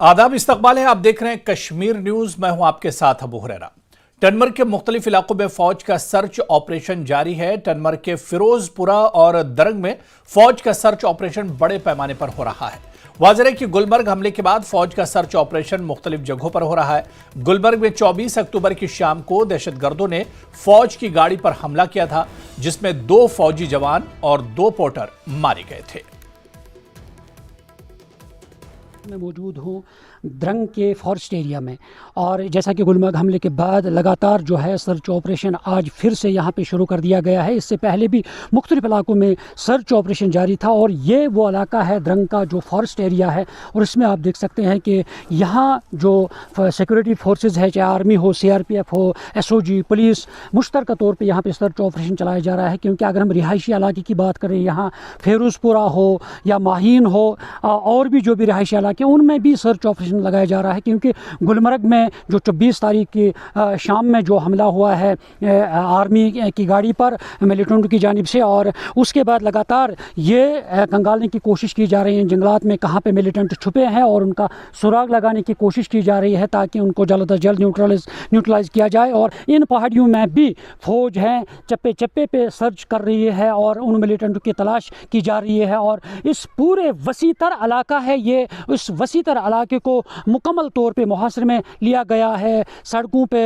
आदाब, इस्तकबाल है। आप देख रहे हैं कश्मीर न्यूज। मैं हूं आपके साथ अबू हुरैरा। टनमर्ग के मुख्तलिफ इलाकों में फौज का सर्च ऑपरेशन जारी है। टनमर्ग के फिरोजपुरा और दरंग में फौज का सर्च ऑपरेशन बड़े पैमाने पर हो रहा है। वाज़ेह है कि गुलमर्ग हमले के बाद फौज का सर्च ऑपरेशन मुख्तलिफ जगहों पर हो रहा है। गुलमर्ग में 24 अक्टूबर की शाम को दहशतगर्दों ने फौज की गाड़ी पर हमला किया था, जिसमें 2 फौजी जवान और 2 पोर्टर मारे गए थे। मैं मौजूद हूँ द्रंग के फॉरेस्ट एरिया में, और जैसा कि गुलमर्ग हमले के बाद लगातार जो है सर्च ऑपरेशन आज फिर से यहाँ पे शुरू कर दिया गया है। इससे पहले भी मुख्तलिफ इलाकों में सर्च ऑपरेशन जारी था, और ये वो इलाका है द्रंग का जो फॉरेस्ट एरिया है, और इसमें आप देख सकते हैं कि यहाँ जो सिक्योरिटी फोर्सेज है, चाहे आर्मी हो, CRPF हो, SOG, पुलिस, मुश्तरका तौर पर यहाँ पर सर्च ऑपरेशन चलाया जा रहा है। क्योंकि अगर हम रिहायशी इलाके की बात करें, यहाँ फिरोजपुरा हो या माहीन हो और भी जो भी रिहायशी इलाके उनमें भी सर्च ऑपरेशन लगाया जा रहा है। क्योंकि गुलमर्ग में जो 24 तारीख की शाम में जो हमला हुआ है आर्मी की गाड़ी पर मिलिटेंट की जानिब से, और उसके बाद लगातार ये कंगालने की कोशिश की जा रही है जंगलात में कहाँ पे मिलिटेंट छुपे हैं, और उनका सुराग लगाने की कोशिश की जा रही है ताकि उनको जल्द अज जल्द न्यूट्रलाइज किया जाए। और इन पहाड़ियों में भी फौज है चप्पे चप्पे पे सर्च कर रही है और उन मिलिटेंट की तलाश की जा रही है। और इस पूरे वसीतर इलाका है, ये उस वसीतर इलाके को मुकम्मल तौर पे मुहासरे में लिया गया है। सड़कों पे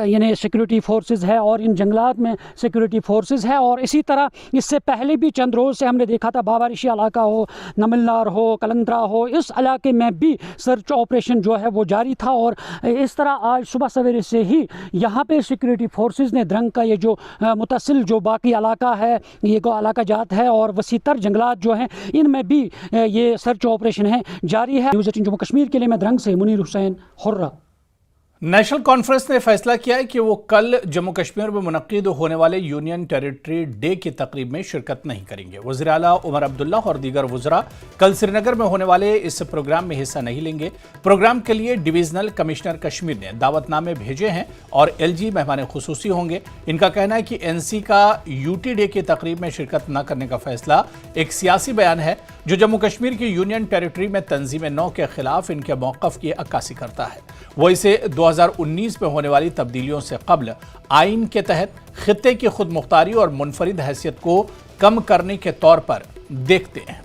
यानी सिक्योरिटी फोर्सेस है और इन जंगलात में सिक्योरिटी फोर्सेस है। और इसी तरह इससे पहले भी चंद रोज़ से हमने देखा था बाबारिशी इलाका हो, नमिलनार हो, कलंद्रा हो, इस इलाके में भी सर्च ऑपरेशन जो है वो जारी था। और इस तरह आज सुबह सवेरे से ही यहाँ पे सिक्योरिटी फोर्सेस ने द्रंग का ये जो मुतसिल जो बाकी इलाका है, ये को इलाका जात है और वसीतर जंगलात जो हैं, इनमें भी ये सर्च ऑपरेशन है जारी है। न्यूज़ 18 जम्मू कश्मीर के लिए मैं द्रंग से Munir Hussain hurrah. National conference ने फैसला किया है कि वो कल जम्मू कश्मीर में मुनक्किद होने वाले यूनियन टेरिटरी डे की तकरीब में शिरकत नहीं करेंगे। वज़ीर आला उमर अब्दुल्ला और दीगर वज़रा कल श्रीनगर में होने वाले इस प्रोग्राम में हिस्सा नहीं लेंगे। प्रोग्राम के लिए डिवीजनल कमिश्नर कश्मीर ने दावतनामे भेजे हैं और LG मेहमान खुसूसी होंगे। इनका कहना है कि NC का UT डे की तकरीब में शिरकत न करने का फैसला एक सियासी बयान है जो जम्मू कश्मीर की यूनियन टेरिटरी में तंजीम नौ के खिलाफ इनके मौक़िफ़ की अक्कासी करता है। वो इसे 2019 में होने वाली तब्दीलियों से कब्ल आइन के तहत खित्ते की खुद मुख्तारी और मुनफरिद हैसियत को कम करने के तौर पर देखते हैं।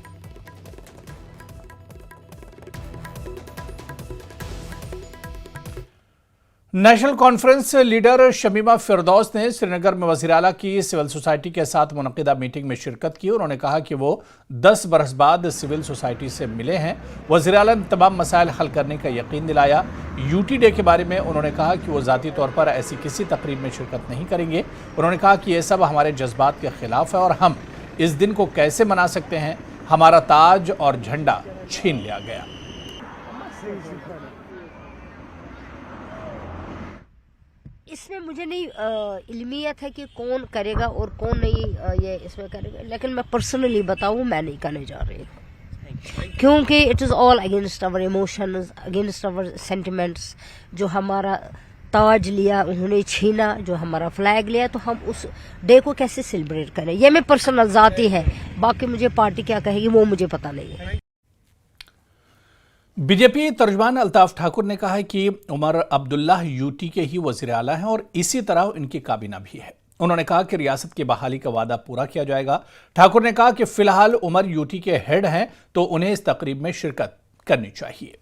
नेशनल कॉन्फ्रेंस लीडर शमीमा फिरदौस ने श्रीनगर में वज़ीर आला की सिविल सोसाइटी के साथ मुनक़िदा मीटिंग में शिरकत की। उन्होंने कहा कि वो 10 बरस बाद सिविल सोसाइटी से मिले हैं। वज़ीर आला ने तमाम मसाइल हल करने का यकीन दिलाया। UT डे के बारे में उन्होंने कहा कि वो ज़ाती तौर पर ऐसी किसी तकरीब में शिरकत नहीं करेंगे। उन्होंने कहा कि ये सब हमारे जज्बात के ख़िलाफ़ है और हम इस दिन को कैसे मना सकते हैं। हमारा ताज और झंडा छीन लिया गया। इसमें मुझे नहीं इल्मियत है कि कौन करेगा और कौन नहीं ये इसमें करेगा, लेकिन मैं पर्सनली बताऊं, मैं नहीं करने जा रही हूँ। क्योंकि it is all against our emotions, against our sentiments. जो हमारा ताज लिया उन्होंने छीना, जो हमारा फ्लैग लिया, तो हम उस डे को कैसे सेलिब्रेट करें। ये मैं पर्सनल ज़ाती है, बाकी मुझे पार्टी क्या कहेगी वो मुझे पता नहीं है। बीजेपी तर्जुमान अल्ताफ ठाकुर ने कहा है कि उमर अब्दुल्ला UT के ही वज़ीर आला हैं और इसी तरह इनकी काबीना भी है। उन्होंने कहा कि रियासत की बहाली का वादा पूरा किया जाएगा। ठाकुर ने कहा कि फिलहाल उमर UT के हेड हैं तो उन्हें इस तकरीब में शिरकत करनी चाहिए।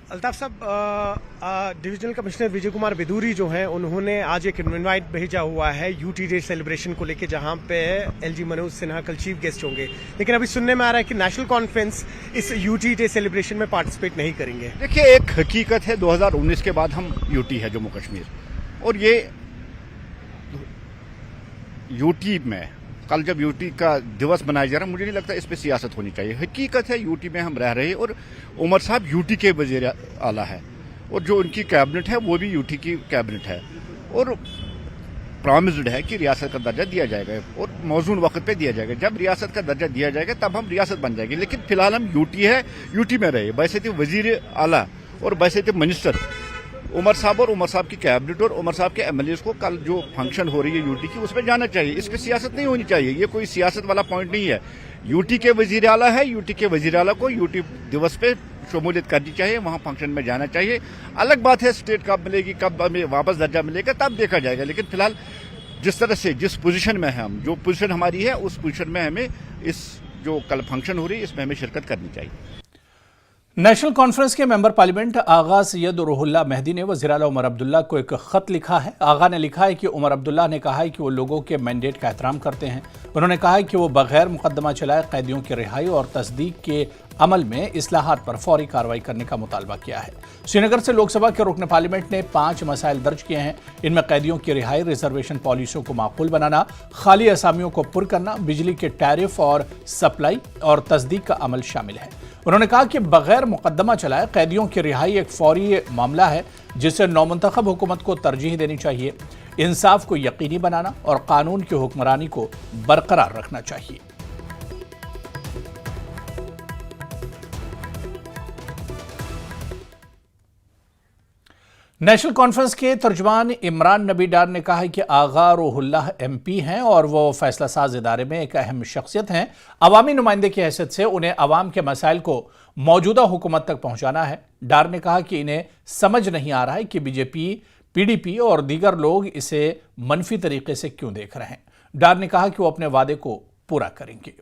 अल्ताफ साहब, डिविजनल कमिश्नर विजय कुमार बिदूरी जो हैं, उन्होंने आज एक इनवाइट भेजा हुआ है UT डे सेलिब्रेशन को लेके, जहां पे LG मनोज सिन्हा कल चीफ गेस्ट होंगे। लेकिन अभी सुनने में आ रहा है कि नेशनल कॉन्फ्रेंस इस UT डे सेलिब्रेशन में पार्टिसिपेट नहीं करेंगे। देखिए, एक हकीकत है 2019 के बाद हम UT है जम्मू कश्मीर, और ये UT में कल जब UT का दिवस मनाया जा रहा है, मुझे नहीं लगता इस पर सियासत होनी चाहिए। हकीकत है UT में हम रह रहे हैं और उमर साहब UT के वज़ीर आला है, और जो उनकी कैबिनेट है वो भी UT की कैबिनेट है, और प्रॉमिस्ड है कि रियासत का दर्जा दिया जाएगा और मौजून वक्त पे दिया जाएगा। जब रियासत का दर्जा दिया जाएगा तब हम रियासत बन जाएगी। लेकिन फिलहाल हम UT है, UT में रहे। वैसे थे वज़ीर आला और वैसे थे मिनिस्टर उमर साहब और उमर साहब की कैबिनेट और उमर साहब के MLAs को कल जो फंक्शन हो रही है UT की, उसमें जाना चाहिए। इस पर सियासत नहीं होनी चाहिए। ये कोई सियासत वाला पॉइंट नहीं है। UT के वज़ीर आला है, UT के वज़ीर आला को UT दिवस पे शमूलियत करनी चाहिए, वहाँ फंक्शन में जाना चाहिए। अलग बात है स्टेट कब मिलेगी, कब हमें वापस दर्जा मिलेगा, तब देखा जाएगा। लेकिन फिलहाल जिस तरह से जिस पोजीशन में है हम, जो पोजीशन हमारी है उस पोजीशन में हमें इस जो कल फंक्शन हो रही है इसमें हमें शिरकत करनी चाहिए। नेशनल कॉन्फ्रेंस के मेंबर पार्लियामेंट आगा सैयद रूहुल्लाह मेहदी ने वज़ीर आला उमर अब्दुल्ला को एक ख़त लिखा है। आगा ने लिखा है कि उमर अब्दुल्ला ने कहा है कि वो लोगों के मैंडेट का एहतराम करते हैं। उन्होंने कहा है कि वो बगैर मुकदमा चलाए कैदियों की रिहाई और तस्दीक के अमल में इस्लाहात पर फौरी कार्रवाई करने का मुतालबा किया है। श्रीनगर से लोकसभा के रुकन पार्लियामेंट ने 5 मसाइल दर्ज किए हैं। इनमें कैदियों की रिहाई, रिजर्वेशन पॉलिसियों को माकूल बनाना, खाली असामियों को पुर करना, बिजली के टैरिफ और सप्लाई और तस्दीक का अमल शामिल है। उन्होंने कहा कि बगैर मुकदमा चलाए कैदियों की रिहाई एक फौरी मामला है जिसे नौमुंतखब हुकूमत को तरजीह देनी चाहिए। इंसाफ को यकीनी बनाना और कानून की हुक्मरानी को बरकरार रखना चाहिए। नेशनल कॉन्फ्रेंस के तर्जुमान इमरान नबी डार ने कहा है कि आगा रूहुल्लाह MP हैं और वो फैसला साज इदारे में एक अहम शख्सियत हैं। अवामी नुमाइंदे की हैसियत से उन्हें अवाम के मसाइल को मौजूदा हुकूमत तक पहुंचाना है। डार ने कहा कि इन्हें समझ नहीं आ रहा है कि BJP, PDP और दीगर लोग इसे मनफी तरीके से क्यों देख रहे हैं। डार ने कहा कि वो अपने वादे को पूरा करेंगे।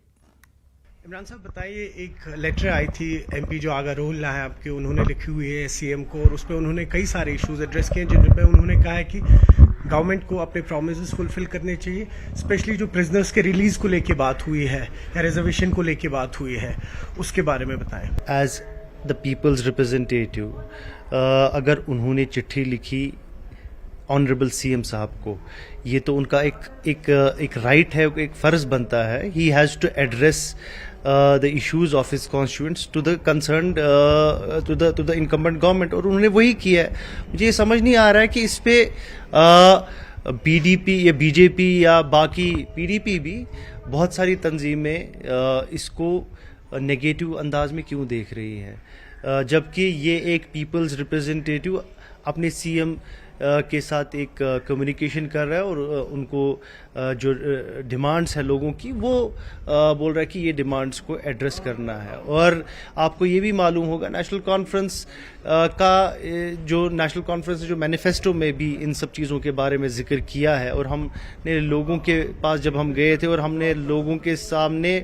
इमरान साहब बताइए, एक लेटर आई थी MP जो आगा रूहुल्लाह है आपके, उन्होंने लिखी हुई है CM को, और उस पर उन्होंने कई सारे इश्यूज एड्रेस किए जिन पे उन्होंने कहा है कि गवर्नमेंट को अपने प्रॉमिसेस फुलफिल करने चाहिए। स्पेशली जो प्रिजनर्स के रिलीज को लेके बात हुई है या रिजर्वेशन को लेके बात हुई है, उसके बारे में बताएं। एज द पीपल्स रिप्रेजेंटेटिव अगर उन्होंने चिट्ठी लिखी ऑनरेबल CM साहब को, ये तो उनका एक राइट है, एक फ़र्ज़ बनता है। He has to address the issues of his constituents to the concerned to the incumbent government, और उन्होंने वही किया है। मुझे ये समझ नहीं आ रहा है कि इस पे PDP या BJP या बाकी PDP भी बहुत सारी तंजीमें इसको नेगेटिव अंदाज में क्यों देख रही हैं, जबकि ये एक पीपल्स रिप्रेजेंटेटिव अपने CM के साथ एक कम्युनिकेशन कर रहा है और उनको जो डिमांड्स है लोगों की वो बोल रहा है कि ये डिमांड्स को एड्रेस करना है। और आपको ये भी मालूम होगा नेशनल कॉन्फ्रेंस का जो नेशनल कॉन्फ्रेंस जो मैनिफेस्टो में भी इन सब चीज़ों के बारे में जिक्र किया है, और हमने लोगों के पास जब हम गए थे और हमने लोगों के सामने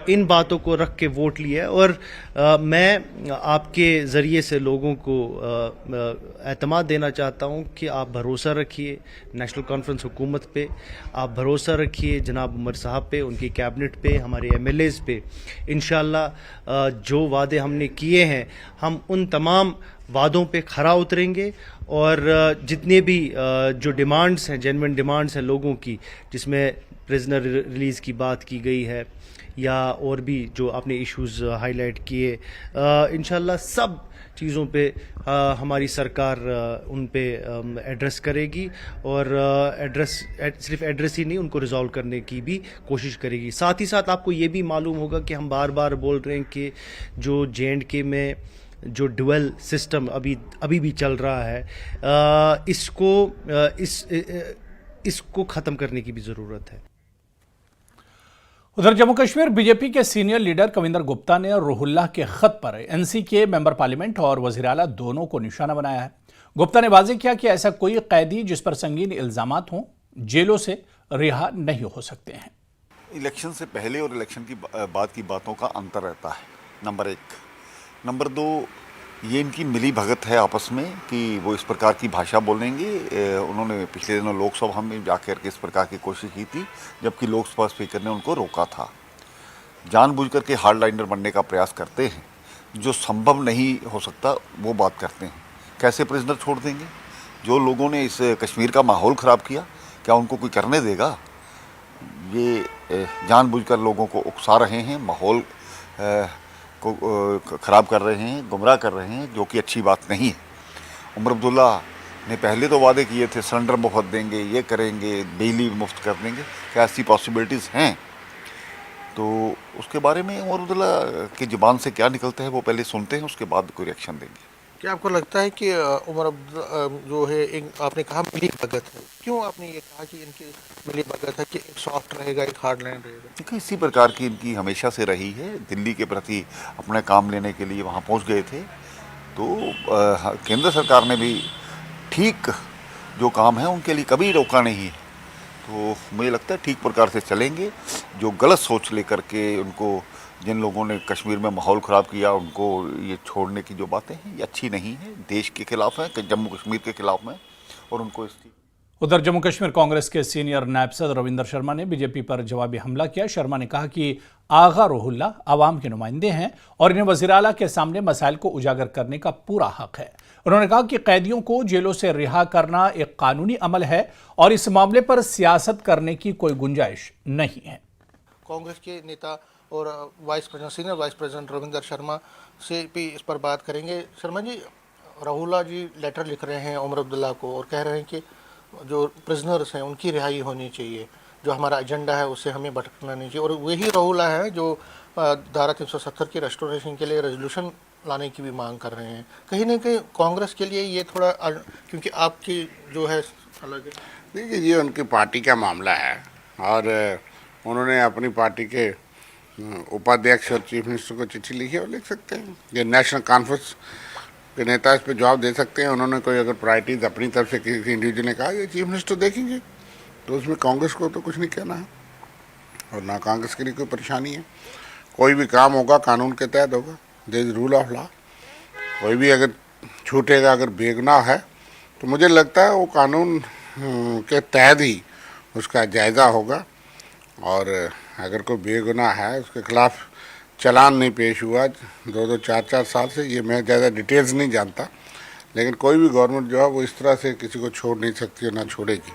इन बातों को रख के वोट लिया है। और मैं आपके ज़रिए से लोगों को एतमाद देना चाहता हूं कि आप भरोसा रखिए नेशनल कॉन्फ्रेंस हुकूमत पे, आप भरोसा रखिए जनाब उमर साहब पे, उनकी कैबिनेट पे, हमारे MLAs पे। इंशाल्लाह जो वादे हमने किए हैं हम उन तमाम वादों पे खरा उतरेंगे, और जितने भी जो डिमांड्स हैं, जेन्युइन डिमांड्स हैं लोगों की, जिसमें प्रिजनर रिलीज़ की बात की गई है या और भी जो आपने इश्यूज हाईलाइट किए, इंशाल्लाह सब चीज़ों पे हमारी सरकार उन पे एड्रेस करेगी, और सिर्फ एड्रेस ही नहीं, उनको रिजॉल्व करने की भी कोशिश करेगी। साथ ही साथ आपको ये भी मालूम होगा कि हम बार बार बोल रहे हैं कि जो J&K में जो ड्यूअल सिस्टम अभी भी चल रहा है, इसको ख़त्म करने की भी ज़रूरत है। उधर जम्मू कश्मीर BJP के सीनियर लीडर कविंदर गुप्ता ने रूहुल्लाह के खत पर NC के मेंबर पार्लियामेंट और वज़ीर आला दोनों को निशाना बनाया है। गुप्ता ने वाज़ेह किया कि ऐसा कोई कैदी जिस पर संगीन इल्जामात हों जेलों से रिहा नहीं हो सकते हैं। इलेक्शन से पहले और इलेक्शन की बाद की बातों का अंतर रहता है, नंबर 1। नंबर 2, ये इनकी मिली भगत है आपस में कि वो इस प्रकार की भाषा बोलेंगे। उन्होंने पिछले दिनों लोकसभा में जाकर के इस प्रकार की कोशिश की थी, जबकि लोकसभा स्पीकर ने उनको रोका था। जानबूझकर के हार्डलाइनर बनने का प्रयास करते हैं, जो संभव नहीं हो सकता वो बात करते हैं। कैसे प्रिजनर छोड़ देंगे? जो लोगों ने इस कश्मीर का माहौल ख़राब किया, क्या उनको कोई करने देगा? ये जानबूझकर लोगों को उकसा रहे हैं, माहौल को ख़राब कर रहे हैं, गुमराह कर रहे हैं, जो कि अच्छी बात नहीं है। उमर अब्दुल्ला ने पहले तो वादे किए थे सिलेंडर मुफ्त देंगे, ये करेंगे, बिजली मुफ्त कर देंगे। क्या ऐसी पॉसिबिलिटीज़ हैं? तो उसके बारे में उमर अब्दुल्ला की ज़ुबान से क्या निकलता है वो पहले सुनते हैं, उसके बाद कोई रिएक्शन देंगे। क्या आपको लगता है कि उमर जो है एक आपने कहा मिली भगत है, क्यों आपने ये कहा कि इनकी मिली भगत है कि एक सॉफ्ट रहेगा एक हार्ड लाइन रहेगा? देखिए इसी प्रकार की इनकी हमेशा से रही है। दिल्ली के प्रति अपने काम लेने के लिए वहाँ पहुँच गए थे, तो केंद्र सरकार ने भी ठीक जो काम है उनके लिए कभी रोका नहीं है। तो मुझे लगता है ठीक प्रकार से चलेंगे। जो गलत सोच लेकर के उनको, जिन लोगों ने कश्मीर में माहौल ख़राब किया, उनको ये छोड़ने की जो बातें हैं ये अच्छी नहीं है, देश के खिलाफ है, जम्मू कश्मीर के खिलाफ में, और उनको इसकी। उधर जम्मू कश्मीर कांग्रेस के सीनियर नायब सदर रविंदर शर्मा ने बीजेपी पर जवाबी हमला किया। शर्मा ने कहा कि आगा रुहुल्ला आवाम के नुमाइंदे हैं और इन्हें वज़ीर आला के सामने मसाइल को उजागर करने का पूरा हक है। उन्होंने कहा कि कैदियों को जेलों से रिहा करना एक कानूनी अमल है और इस मामले पर सियासत करने की कोई गुंजाइश नहीं है। कांग्रेस के नेता और vice president, senior vice president Ravinder Sharma से भी इस पर बात करेंगे। शर्मा जी, राहुल्ला जी लेटर लिख रहे हैं उमर अब्दुल्ला को और कह रहे हैं कि जो प्रिजनर्स हैं उनकी रिहाई होनी चाहिए, जो हमारा एजेंडा है उससे हमें भटकना नहीं चाहिए। और वही राहुल्ला है जो धारा 370 की रेस्टोरेशन के लिए रेजोल्यूशन लाने की भी मांग कर रहे हैं। कहीं ना कहीं कांग्रेस के लिए ये थोड़ा, क्योंकि आपकी जो है अलग है। देखिए, ये उनकी पार्टी का मामला है और उन्होंने अपनी पार्टी के उपाध्यक्ष और चीफ मिनिस्टर को चिट्ठी लिखी है और लिख सकते हैं। ये नेशनल कॉन्फ्रेंस के नेता इस पर जवाब दे सकते हैं। उन्होंने कोई अगर प्रायोरिटीज अपनी तरफ से किसी इंडिविजुअल ने कहा, ये चीफ मिनिस्टर देखेंगे, तो उसमें कांग्रेस को तो कुछ नहीं कहना है और ना कांग्रेस के लिए कोई परेशानी है। कोई भी काम होगा कानून के तहत होगा, there is rule of law. कोई भी अगर छूटेगा, अगर बेगुनाह है, तो मुझे लगता है वो कानून के तहत ही उसका जायज़ा होगा। और अगर कोई बेगुनाह है, उसके खिलाफ चलान नहीं पेश हुआ 2-2, 4-4 साल से, ये मैं ज़्यादा डिटेल्स नहीं जानता, लेकिन कोई भी गवर्नमेंट जो है वो इस तरह से किसी को छोड़ नहीं सकती है, ना छोड़ेगी।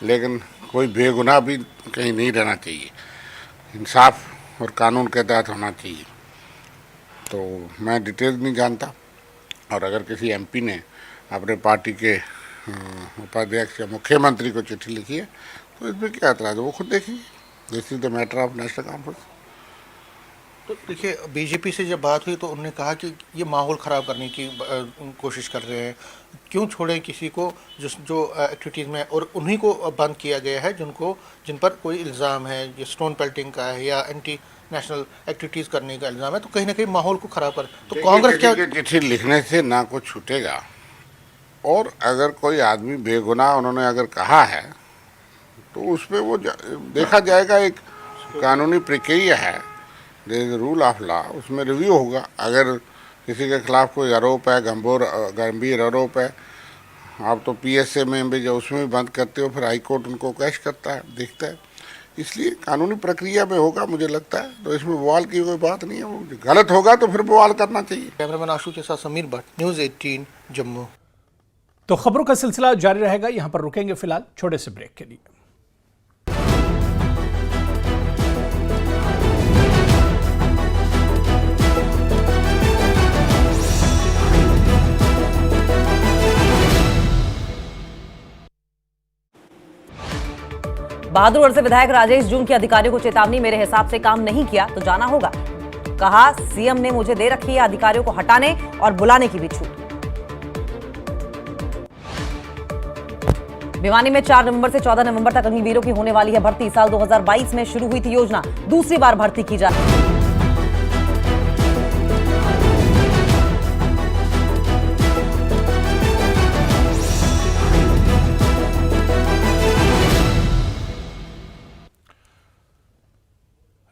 लेकिन कोई बेगुनाह भी कहीं नहीं रहना चाहिए, इंसाफ और कानून के तहत होना चाहिए। तो मैं डिटेल्स नहीं जानता, और अगर किसी एमपी ने अपने पार्टी के उपाध्यक्ष या मुख्यमंत्री को चिट्ठी लिखी है तो इसमें क्या एतराज़ है, वो खुद देखेंगे। This is the matter of national conference. तो देखिए, बीजेपी से जब बात हुई तो उन्होंने कहा कि ये माहौल ख़राब करने की कोशिश कर रहे हैं, क्यों छोड़ें किसी को जो एक्टिविटीज़ में, और उन्हीं को बंद किया गया है जिन पर कोई इल्ज़ाम है, ये स्टोन पेल्टिंग का है या एंटी नेशनल एक्टिविटीज़ करने का इल्ज़ाम है, तो कहीं ना कहीं माहौल को ख़राब कर। तो कांग्रेस क्या चिट्ठी लिखने से ना कुछ छूटेगा, और अगर कोई आदमी बेगुनाह उन्होंने अगर कहा है तो उसमें वो देखा जाएगा, एक कानूनी प्रक्रिया है, there is rule of law, उसमें रिव्यू होगा। अगर किसी के खिलाफ कोई आरोप है, गंभीर आरोप है, आप तो पीएसए में भी जो उसमें भी बंद करते हो, फिर हाई कोर्ट उनको कैश करता है, देखता है, इसलिए कानूनी प्रक्रिया में होगा मुझे लगता है। तो इसमें बवाल की कोई बात नहीं है, वो गलत होगा तो फिर बवाल करना चाहिए। कैमरामैन आशु के साथ समीर भट्ट, न्यूज़ 18 जम्मू। तो खबरों का सिलसिला जारी रहेगा, यहां पर रुकेंगे फिलहाल छोटे से ब्रेक के लिए। बहादुरगढ़ से विधायक राजेश जून की अधिकारियों को चेतावनी, मेरे हिसाब से काम नहीं किया तो जाना होगा। कहा, सीएम ने मुझे दे रखी है अधिकारियों को हटाने और बुलाने की भी छूट। भिवानी में 4 नवंबर से 14 नवंबर तक अग्निवीरों की होने वाली है भर्ती। साल 2022 में शुरू हुई थी योजना, दूसरी बार भर्ती की जा रही है।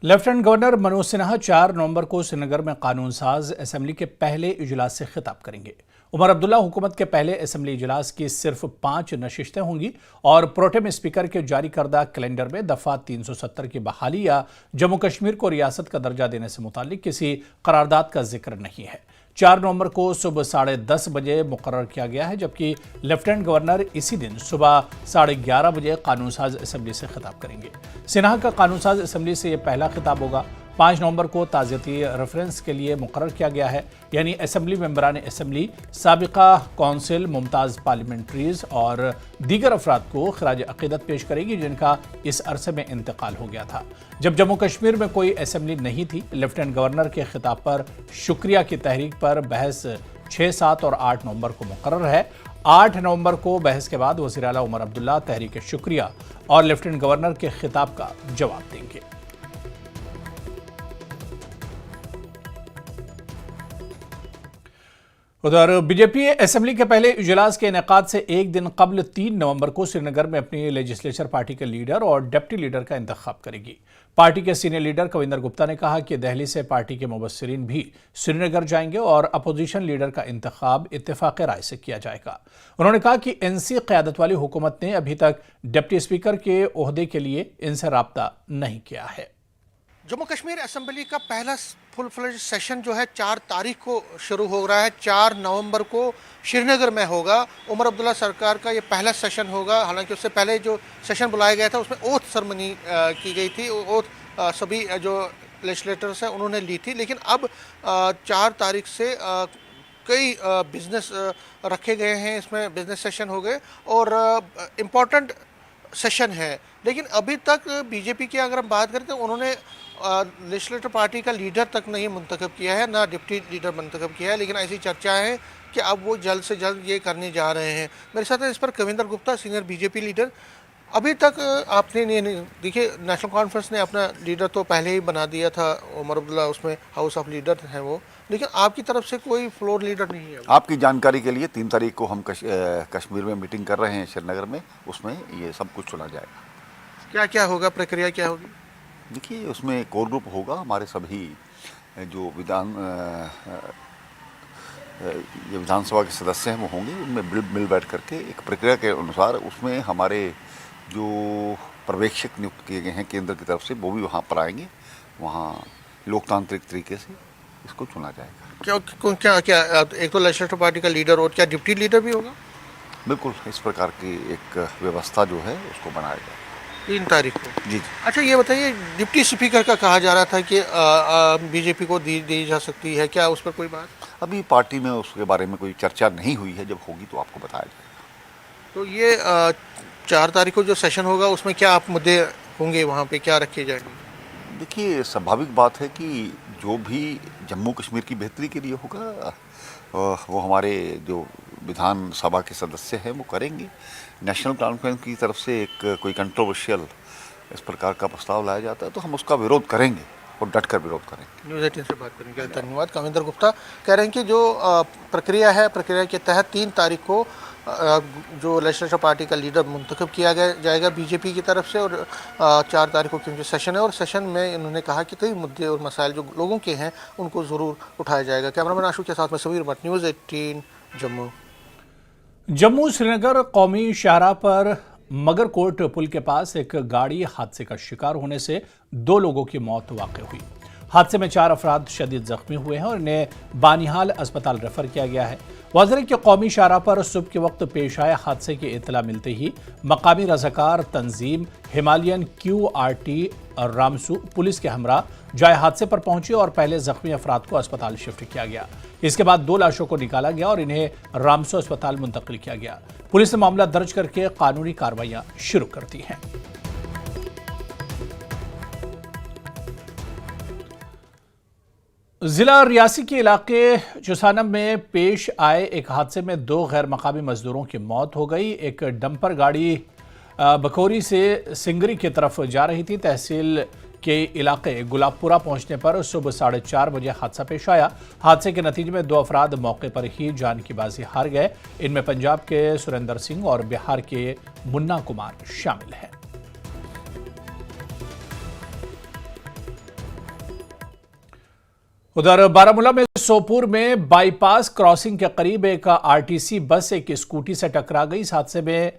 लेफ्टिनेंट गवर्नर मनोज सिन्हा 4 नवंबर को श्रीनगर में कानून साज असेंबली के पहले इजलास से खिताब करेंगे। उमर अब्दुल्ला हुकूमत के पहले असेंबली इजलास की सिर्फ 5 नशिस्तें होंगी और प्रोटेम स्पीकर के जारी करदा कैलेंडर में दफा 370 की बहाली या जम्मू कश्मीर को रियासत का दर्जा देने से मुतालिक किसी करारदाद का जिक्र नहीं है। 4 नवंबर को सुबह 10:30 बजे मुकर्रर किया गया है, जबकि लेफ्टिनेंट गवर्नर इसी दिन सुबह 11:30 बजे कानून साज असेंबली से खिताब करेंगे। सिन्हा का कानून साज असेंबली से यह पहला खिताब होगा। 5 नवंबर को ताज़ियती रेफरेंस के लिए मुकर्रर किया गया है, यानी असेंबली मेंबरान असेंबली, साबिका कौंसिल, मुमताज़ पार्लियामेंट्रीज और दीगर अफराद को खराज अक़ीदत पेश करेगी जिनका इस अरसे में इंतकाल हो गया था। जब जम्मू कश्मीर में कोई असेंबली नहीं थी, लेफ्टिनेंट गवर्नर के खिताब पर शुक्रिया की तहरीक पर बहस 6, 7 और 8 नवंबर को मुकर्रर है। 8 नवंबर को बहस के बाद वज़ीर आला उमर अब्दुल्ला तहरीक शुक्रिया और लेफ्टिनेंट गवर्नर के खिताब का जवाब देंगे। उधर बीजेपी असेंबली के पहले इजलास के इनेकाद से एक दिन कबल 3 नवंबर को श्रीनगर में अपनी लेजिस्लेचर पार्टी के लीडर और डिप्टी लीडर का इंतखाब करेगी। पार्टी के सीनियर लीडर कविंदर गुप्ता ने कहा कि दिल्ली से पार्टी के मुबस्सिरीन भी श्रीनगर जाएंगे और अपोजिशन लीडर का इंतखाब इत्तेफाक राय से किया जाएगा। उन्होंने कहा कि एनसी क़यादत वाली हुकूमत ने अभी तक डिप्टी स्पीकर के ओहदे के लिए इनसे राब्ता नहीं किया है। जम्मू कश्मीर असेंबली का पहला फुल फ्लेज सेशन जो है 4 तारीख को शुरू हो रहा है। 4 नवंबर को श्रीनगर में होगा। उमर अब्दुल्ला सरकार का ये पहला सेशन होगा। हालांकि उससे पहले जो सेशन बुलाया गया था उसमें ओथ सेरेमनी की गई थी। ओथ सभी जो लेजिस्लेटर्स हैं उन्होंने ली थी। लेकिन अब 4 तारीख से कई बिजनेस रखे गए हैं। इसमें बिजनेस सेशन हो गए और इम्पोर्टेंट सेशन है। लेकिन अभी तक बीजेपी की अगर हम बात करें तो उन्होंने लेजिस्लेटिव पार्टी का लीडर तक नहीं मुंतखब किया है, ना डिप्टी लीडर मुंतखब किया है। लेकिन ऐसी चर्चा है कि अब वो जल्द से जल्द ये करने जा रहे हैं। मेरे साथ है इस पर Kavinder Gupta, senior BJP leader. अभी तक आपने नहीं देखिए, नेशनल कॉन्फ्रेंस ने अपना लीडर तो पहले ही बना दिया था उमर अब्दुल्ला, उसमें हाउस ऑफ लीडर हैं वो, लेकिन आपकी तरफ से कोई फ्लोर लीडर नहीं है। आपकी जानकारी के लिए 3 तारीख को हम कश्मीर में मीटिंग कर रहे हैं श्रीनगर में, उसमें ये सब कुछ चुना जाएगा। क्या क्या होगा, प्रक्रिया क्या होगी? देखिए, उसमें कोर ग्रुप होगा, हमारे सभी जो विधानसभा के सदस्य हैं वो होंगे, उनमें मिल बैठ करके एक प्रक्रिया के अनुसार उसमें हमारे जो पर्यवेक्षक नियुक्त किए गए हैं केंद्र की तरफ से वो भी वहाँ पर आएंगे। वहाँ लोकतांत्रिक तरीके से इसको चुना जाएगा। क्या क्या एक तो लेजिस्लेटिव पार्टी का लीडर और क्या डिप्टी लीडर भी होगा? बिल्कुल, इस प्रकार की एक व्यवस्था जो है उसको बनाया जाएगा 3 तारीख को। जी। अच्छा, ये बताइए, डिप्टी स्पीकर का कहा जा रहा था कि बीजेपी को दी जा सकती है, क्या उस पर कोई बात? अभी पार्टी में उसके बारे में कोई चर्चा नहीं हुई है, जब होगी तो आपको बताया जाएगा। तो ये 4 तारीख को जो सेशन होगा उसमें क्या आप मुद्दे होंगे, वहाँ पे क्या रखे जाएंगे? देखिए, स्वाभाविक बात है कि जो भी जम्मू कश्मीर की बेहतरी के लिए होगा वो हमारे जो विधानसभा के सदस्य हैं वो करेंगे। नेशनल कॉन्फ्रेंस की तरफ से एक कोई कंट्रोवर्शियल इस प्रकार का प्रस्ताव लाया जाता है तो हम उसका विरोध करेंगे और डट कर विरोध करेंगे। न्यूज़ 18 से बात करेंगे। धन्यवाद। कविंदर गुप्ता कह रहे हैं कि जो प्रक्रिया है, प्रक्रिया के तहत 3 तारीख को जो लेजिस्लेटिव पार्टी का लीडर मुंतखब किया जाएगा बीजेपी की तरफ से, और 4 तारीख को क्योंकि सेशन है और सेशन में इन्होंने कहा कि कई मुद्दे और मसाइल जो लोगों के हैं उनको ज़रूर उठाया जाएगा। कैमरामैन आशु के साथ में समीर भट्ट, न्यूज़ 18 जम्मू। जम्मू श्रीनगर कौमी शाहराह पर मगरकोट पुल के पास एक गाड़ी हादसे का शिकार होने से 2 लोगों की मौत वाक़ हुई। हादसे में 4 अफराद शदीद जख्मी हुए हैं और इन्हें बानिहाल अस्पताल रेफर किया गया है। वाज़ेह के कौमी शाहराह पर सुबह के वक्त पेश आए हादसे की इतला मिलते ही मकामी रज़ाकार तंजीम हिमालयन QRT और रामसू पुलिस के हमरा जाए हादसे पर पहुंची और पहले जख्मी अफराद को अस्पताल शिफ्ट किया गया। इसके बाद 2 लाशों को निकाला गया और इन्हें रामसू अस्पताल मुंतकिल किया गया। पुलिस ने मामला दर्ज करके कानूनी कार्रवाइयां शुरू कर दी हैं। जिला रियासी के इलाके चुसानम में पेश आए एक हादसे में 2 गैर मकामी मजदूरों की मौत हो गई। एक डंपर गाड़ी बखोरी से सिंगरी की तरफ जा रही थी। तहसील के इलाके गुलाबपुरा पहुंचने पर सुबह 4:30 बजे हादसा पेश आया। हादसे के नतीजे में 2 अफराद मौके पर ही जान की बाजी हार गए। इनमें पंजाब के सुरेंद्र सिंह और बिहार के मुन्ना कुमार शामिल हैं। उधर बारामूला में सोपुर में बाईपास क्रॉसिंग के करीब एक RTC बस एक स्कूटी से टकरा गई। इस हादसे में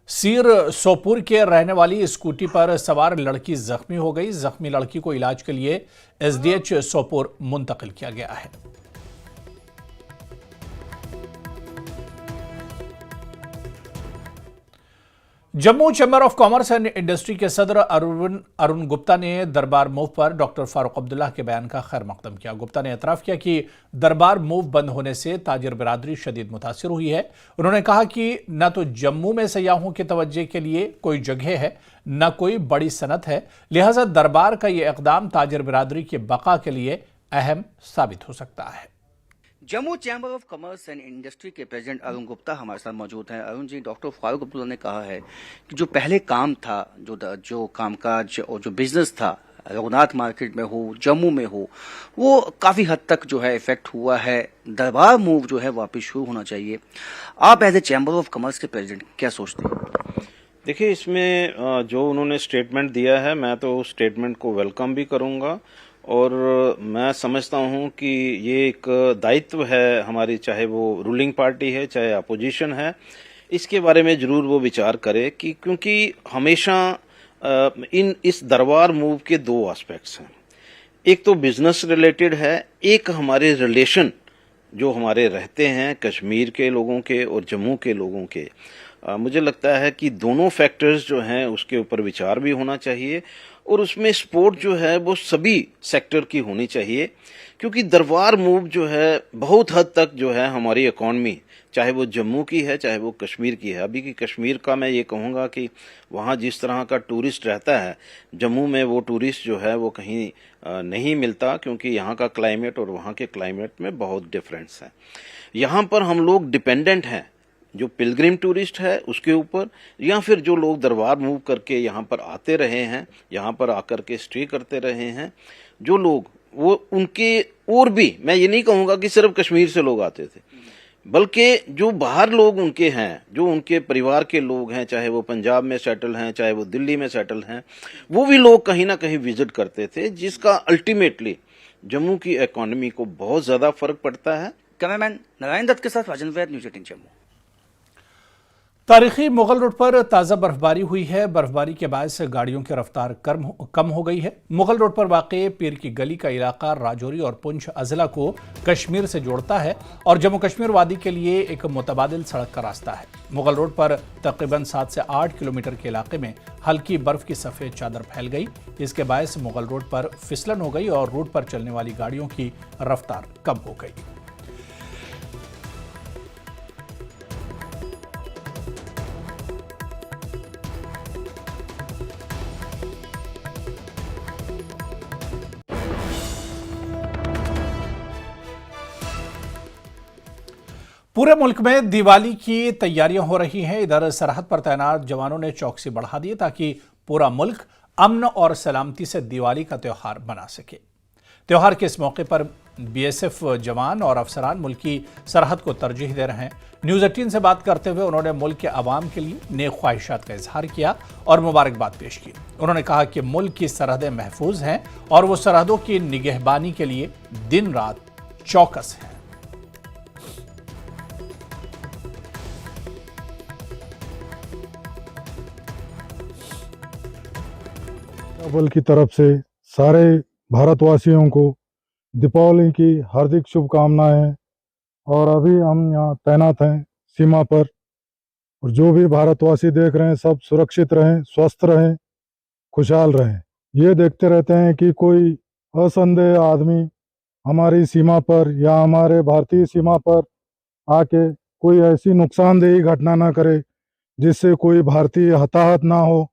सीर सोपुर के रहने वाली स्कूटी पर सवार लड़की जख्मी हो गई। जख्मी लड़की को इलाज के लिए SDH सोपुर मुंतकिल किया गया है। Jammu chamber of commerce and industry के सदर अरुण गुप्ता ने दरबार मूव पर डॉक्टर फारूक अब्दुल्ला के बयान का खैर मकदम किया। गुप्ता ने एतराफ़ किया कि दरबार मूव बंद होने से ताजिर बिरादरी शदीद मुतासिर हुई है। उन्होंने कहा कि न तो जम्मू में सयाहों के तवज्जे के लिए कोई जगह है, न कोई बड़ी सनत है, लिहाजा दरबार का ये इक़दाम ताजिर बिरादरी की बका के लिए अहम साबित हो सकता है। Jammu chamber of commerce and industry के प्रेसिडेंट अरुण गुप्ता हमारे साथ मौजूद हैं। अरुण जी, डॉक्टर फारूक अब्दुल्ला ने कहा है कि जो पहले काम था, जो कामकाज और जो बिजनेस था रघुनाथ मार्केट में हो, जम्मू में हो, वो काफ़ी हद तक जो है इफेक्ट हुआ है। दरबार मूव जो है वापस शुरू होना चाहिए। आप as a chamber of commerce के प्रेसिडेंट क्या सोचते हैं? देखिए, इसमें जो उन्होंने स्टेटमेंट दिया है, मैं तो उस स्टेटमेंट को वेलकम भी करूंगा और मैं समझता हूं कि ये एक दायित्व है हमारी, चाहे वो रूलिंग पार्टी है चाहे अपोजिशन है, इसके बारे में जरूर वो विचार करे कि क्योंकि हमेशा इस दरबार मूव के दो एस्पेक्ट्स हैं। एक तो बिजनेस रिलेटेड है, एक हमारे रिलेशन जो हमारे रहते हैं कश्मीर के लोगों के और जम्मू के लोगों के। मुझे लगता है कि दोनों फैक्टर्स जो हैं उसके ऊपर विचार भी होना चाहिए और उसमें सपोर्ट जो है वो सभी सेक्टर की होनी चाहिए, क्योंकि दरबार मूव जो है बहुत हद तक जो है हमारी इकॉनमी, चाहे वो जम्मू की है चाहे वो कश्मीर की है। अभी की कश्मीर का मैं ये कहूँगा कि वहाँ जिस तरह का टूरिस्ट रहता है, जम्मू में वो टूरिस्ट जो है वो कहीं नहीं मिलता, क्योंकि यहाँ का क्लाइमेट और वहाँ के क्लाइमेट में बहुत डिफरेंस है। यहाँ पर हम लोग डिपेंडेंट हैं जो पिलग्रिम टूरिस्ट है उसके ऊपर, या फिर जो लोग दरबार मूव करके यहाँ पर आते रहे हैं, यहाँ पर आकर के स्टे करते रहे हैं, जो लोग वो उनके, और भी मैं ये नहीं कहूँगा कि सिर्फ कश्मीर से लोग आते थे, बल्कि जो बाहर लोग उनके हैं, जो उनके परिवार के लोग हैं, चाहे वो पंजाब में सेटल हैं चाहे वो दिल्ली में सेटल हैं, वो भी लोग कहीं ना कहीं विजिट करते थे, जिसका अल्टीमेटली जम्मू की इकॉनमी को बहुत ज्यादा फर्क पड़ता है। कैमरामैन नारायण दत्त के साथ राजन वैद, न्यूज़ 18 जम्मू। तारीखी मुगल रोड पर ताज़ा बर्फबारी हुई है। बर्फबारी के बायस गाड़ियों की रफ्तार कम हो गई है। मुगल रोड पर वाक़े पीर की गली का इलाका राजौरी और पुंछ अजला को कश्मीर से जोड़ता है और जम्मू कश्मीर वादी के लिए एक मुतबादिल सड़क का रास्ता है। मुगल रोड पर तकरीबन 7 से 8 किलोमीटर के इलाके में हल्की बर्फ की सफ़ेद चादर फैल गई, जिसके बायस मुगल रोड पर फिसलन हो गई और रोड पर चलने वाली गाड़ियों की रफ्तार कम हो गई। पूरे मुल्क में दिवाली की तैयारियां हो रही हैं। इधर सरहद पर तैनात जवानों ने चौकसी बढ़ा दी ताकि पूरा मुल्क अमन और सलामती से दिवाली का त्यौहार मना सके। त्यौहार के इस मौके पर बीएसएफ जवान और अफसरान मुल्क की सरहद को तरजीह दे रहे हैं। न्यूज़ 18 से बात करते हुए उन्होंने मुल्क के अवाम के लिए नेक ख्वाहिशात का इजहार किया और मुबारकबाद पेश की। उन्होंने कहा कि मुल्क की सरहदें महफूज हैं और वो सरहदों की निगहबानी के लिए दिन रात चौकस हैं। बल की तरफ से सारे भारतवासियों को दीपावली की हार्दिक शुभकामनाएं। और अभी हम यहाँ तैनात हैं सीमा पर, और जो भी भारतवासी देख रहे हैं सब सुरक्षित रहें, स्वस्थ रहें, खुशहाल रहें। ये देखते रहते हैं कि कोई असंदेह आदमी हमारी सीमा पर या हमारे भारतीय सीमा पर आके कोई ऐसी नुकसानदेही घटना ना करे जिससे कोई भारतीय हताहत ना हो,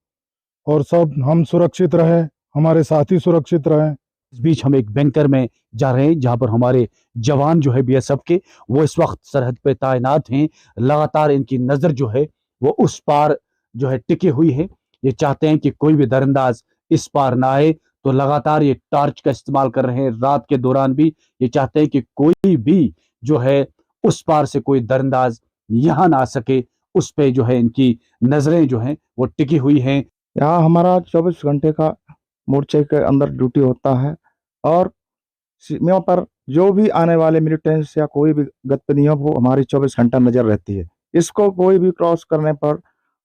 और सब हम सुरक्षित रहें, हमारे साथी सुरक्षित रहें। इस बीच हम एक बैंकर में जा रहे हैं जहां पर हमारे जवान जो है बीएसएफ के, वो इस वक्त सरहद पे तैनात हैं। लगातार इनकी नजर जो है वो उस पार जो है टिकी हुई है। ये चाहते हैं कि कोई भी दरअंदाज इस पार ना आए, तो लगातार ये टार्च का इस्तेमाल कर रहे हैं। रात के दौरान भी ये चाहते हैं कि कोई भी जो है उस पार से कोई दरअंदाज यहाँ ना आ सके, उस पे जो है इनकी नजरें जो है वो टिकी हुई हैं। यहाँ हमारा 24 घंटे का मोर्चे के अंदर ड्यूटी होता है, और सीमा पर जो भी आने वाले मिलिटेंट्स या कोई भी गतिविधियों को हमारी 24 घंटा नजर रहती है। इसको कोई भी क्रॉस करने पर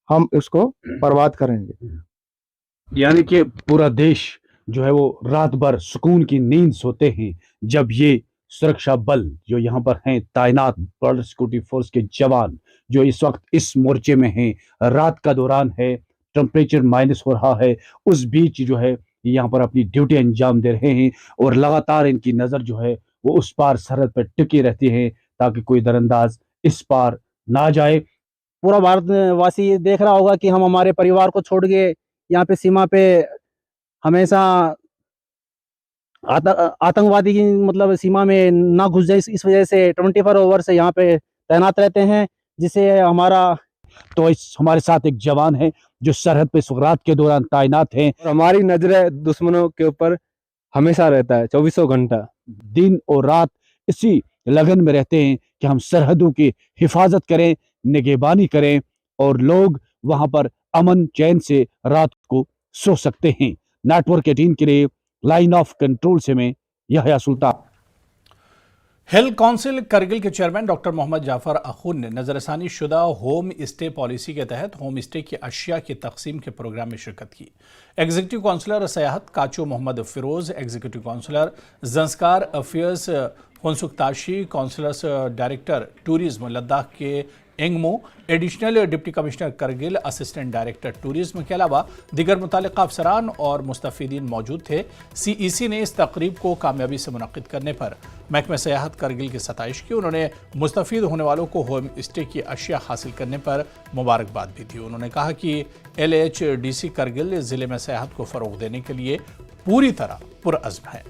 हम इसको बर्बाद करेंगे। यानी कि पूरा देश जो है वो रात भर सुकून की नींद सोते हैं जब ये सुरक्षा बल जो यहाँ पर हैं तैनात, बॉर्डर सिक्योरिटी फोर्स के जवान जो इस वक्त इस मोर्चे में हैं, रात का दौरान है, टेम्परेचर माइनस हो रहा है, उस बीच जो है यहाँ पर अपनी ड्यूटी अंजाम दे रहे हैं और लगातार इनकी नज़र जो है वो उस पार सरहद पर टिकी रहती है ताकि कोई दरअंदाज इस पार ना जाए। पूरा भारतवासी ये देख रहा होगा कि हम हमारे परिवार को छोड़ के यहाँ पे सीमा पे हमेशा आतंकवादी की मतलब सीमा में ना घुस जाए, इस वजह से 24 आवर से यहाँ पे तैनात रहते हैं, जिससे हमारा तो हमारे साथ एक जवान है जो सरहद पे सुगरात के दौरान तैनात हैं। और हमारी नजरें दुश्मनों के ऊपर हमेशा रहता है, 24 घंटा दिन और रात इसी लगन में रहते हैं कि हम सरहदों की हिफाजत करें, निगहबानी करें और लोग वहां पर अमन चैन से रात को सो सकते हैं। नेटवर्क 18 के लिए लाइन ऑफ कंट्रोल से मैं यहया सुल्तान। हिल काउंसिल करगिल के चेयरमैन डॉक्टर मोहम्मद जाफर अखुन ने नजरसानी शुदा होम स्टे पॉलिसी के तहत होम स्टे की अशिया की तकसीम के प्रोग्राम में शिरकत की। एग्जीक्यूटिव काउंसलर सयाहत Kacho Mohammad Feroz, executive councillor Zanskar affairs हुनसुकताशी, काउंसलर्स डायरेक्टर टूरिज्म लद्दाख के Angmo, additional deputy commissioner Kargil, assistant director tourism के अलावा दीगर मुतालिका अफसरान और मुस्तफीदीन मौजूद थे। CEC ने इस तकरीब को कामयाबी से मुनक्किद करने पर महकमा सयाहत करगिल की सताइश की। उन्होंने मुस्तफीद होने वालों को होम स्टे की अशिया हासिल करने पर मुबारकबाद भी दी। उन्होंने कहा कि LHDC करगिल ज़िले में सयाहत को फ़रोग़ देने के लिए पूरी तरह पुरअज़्म है।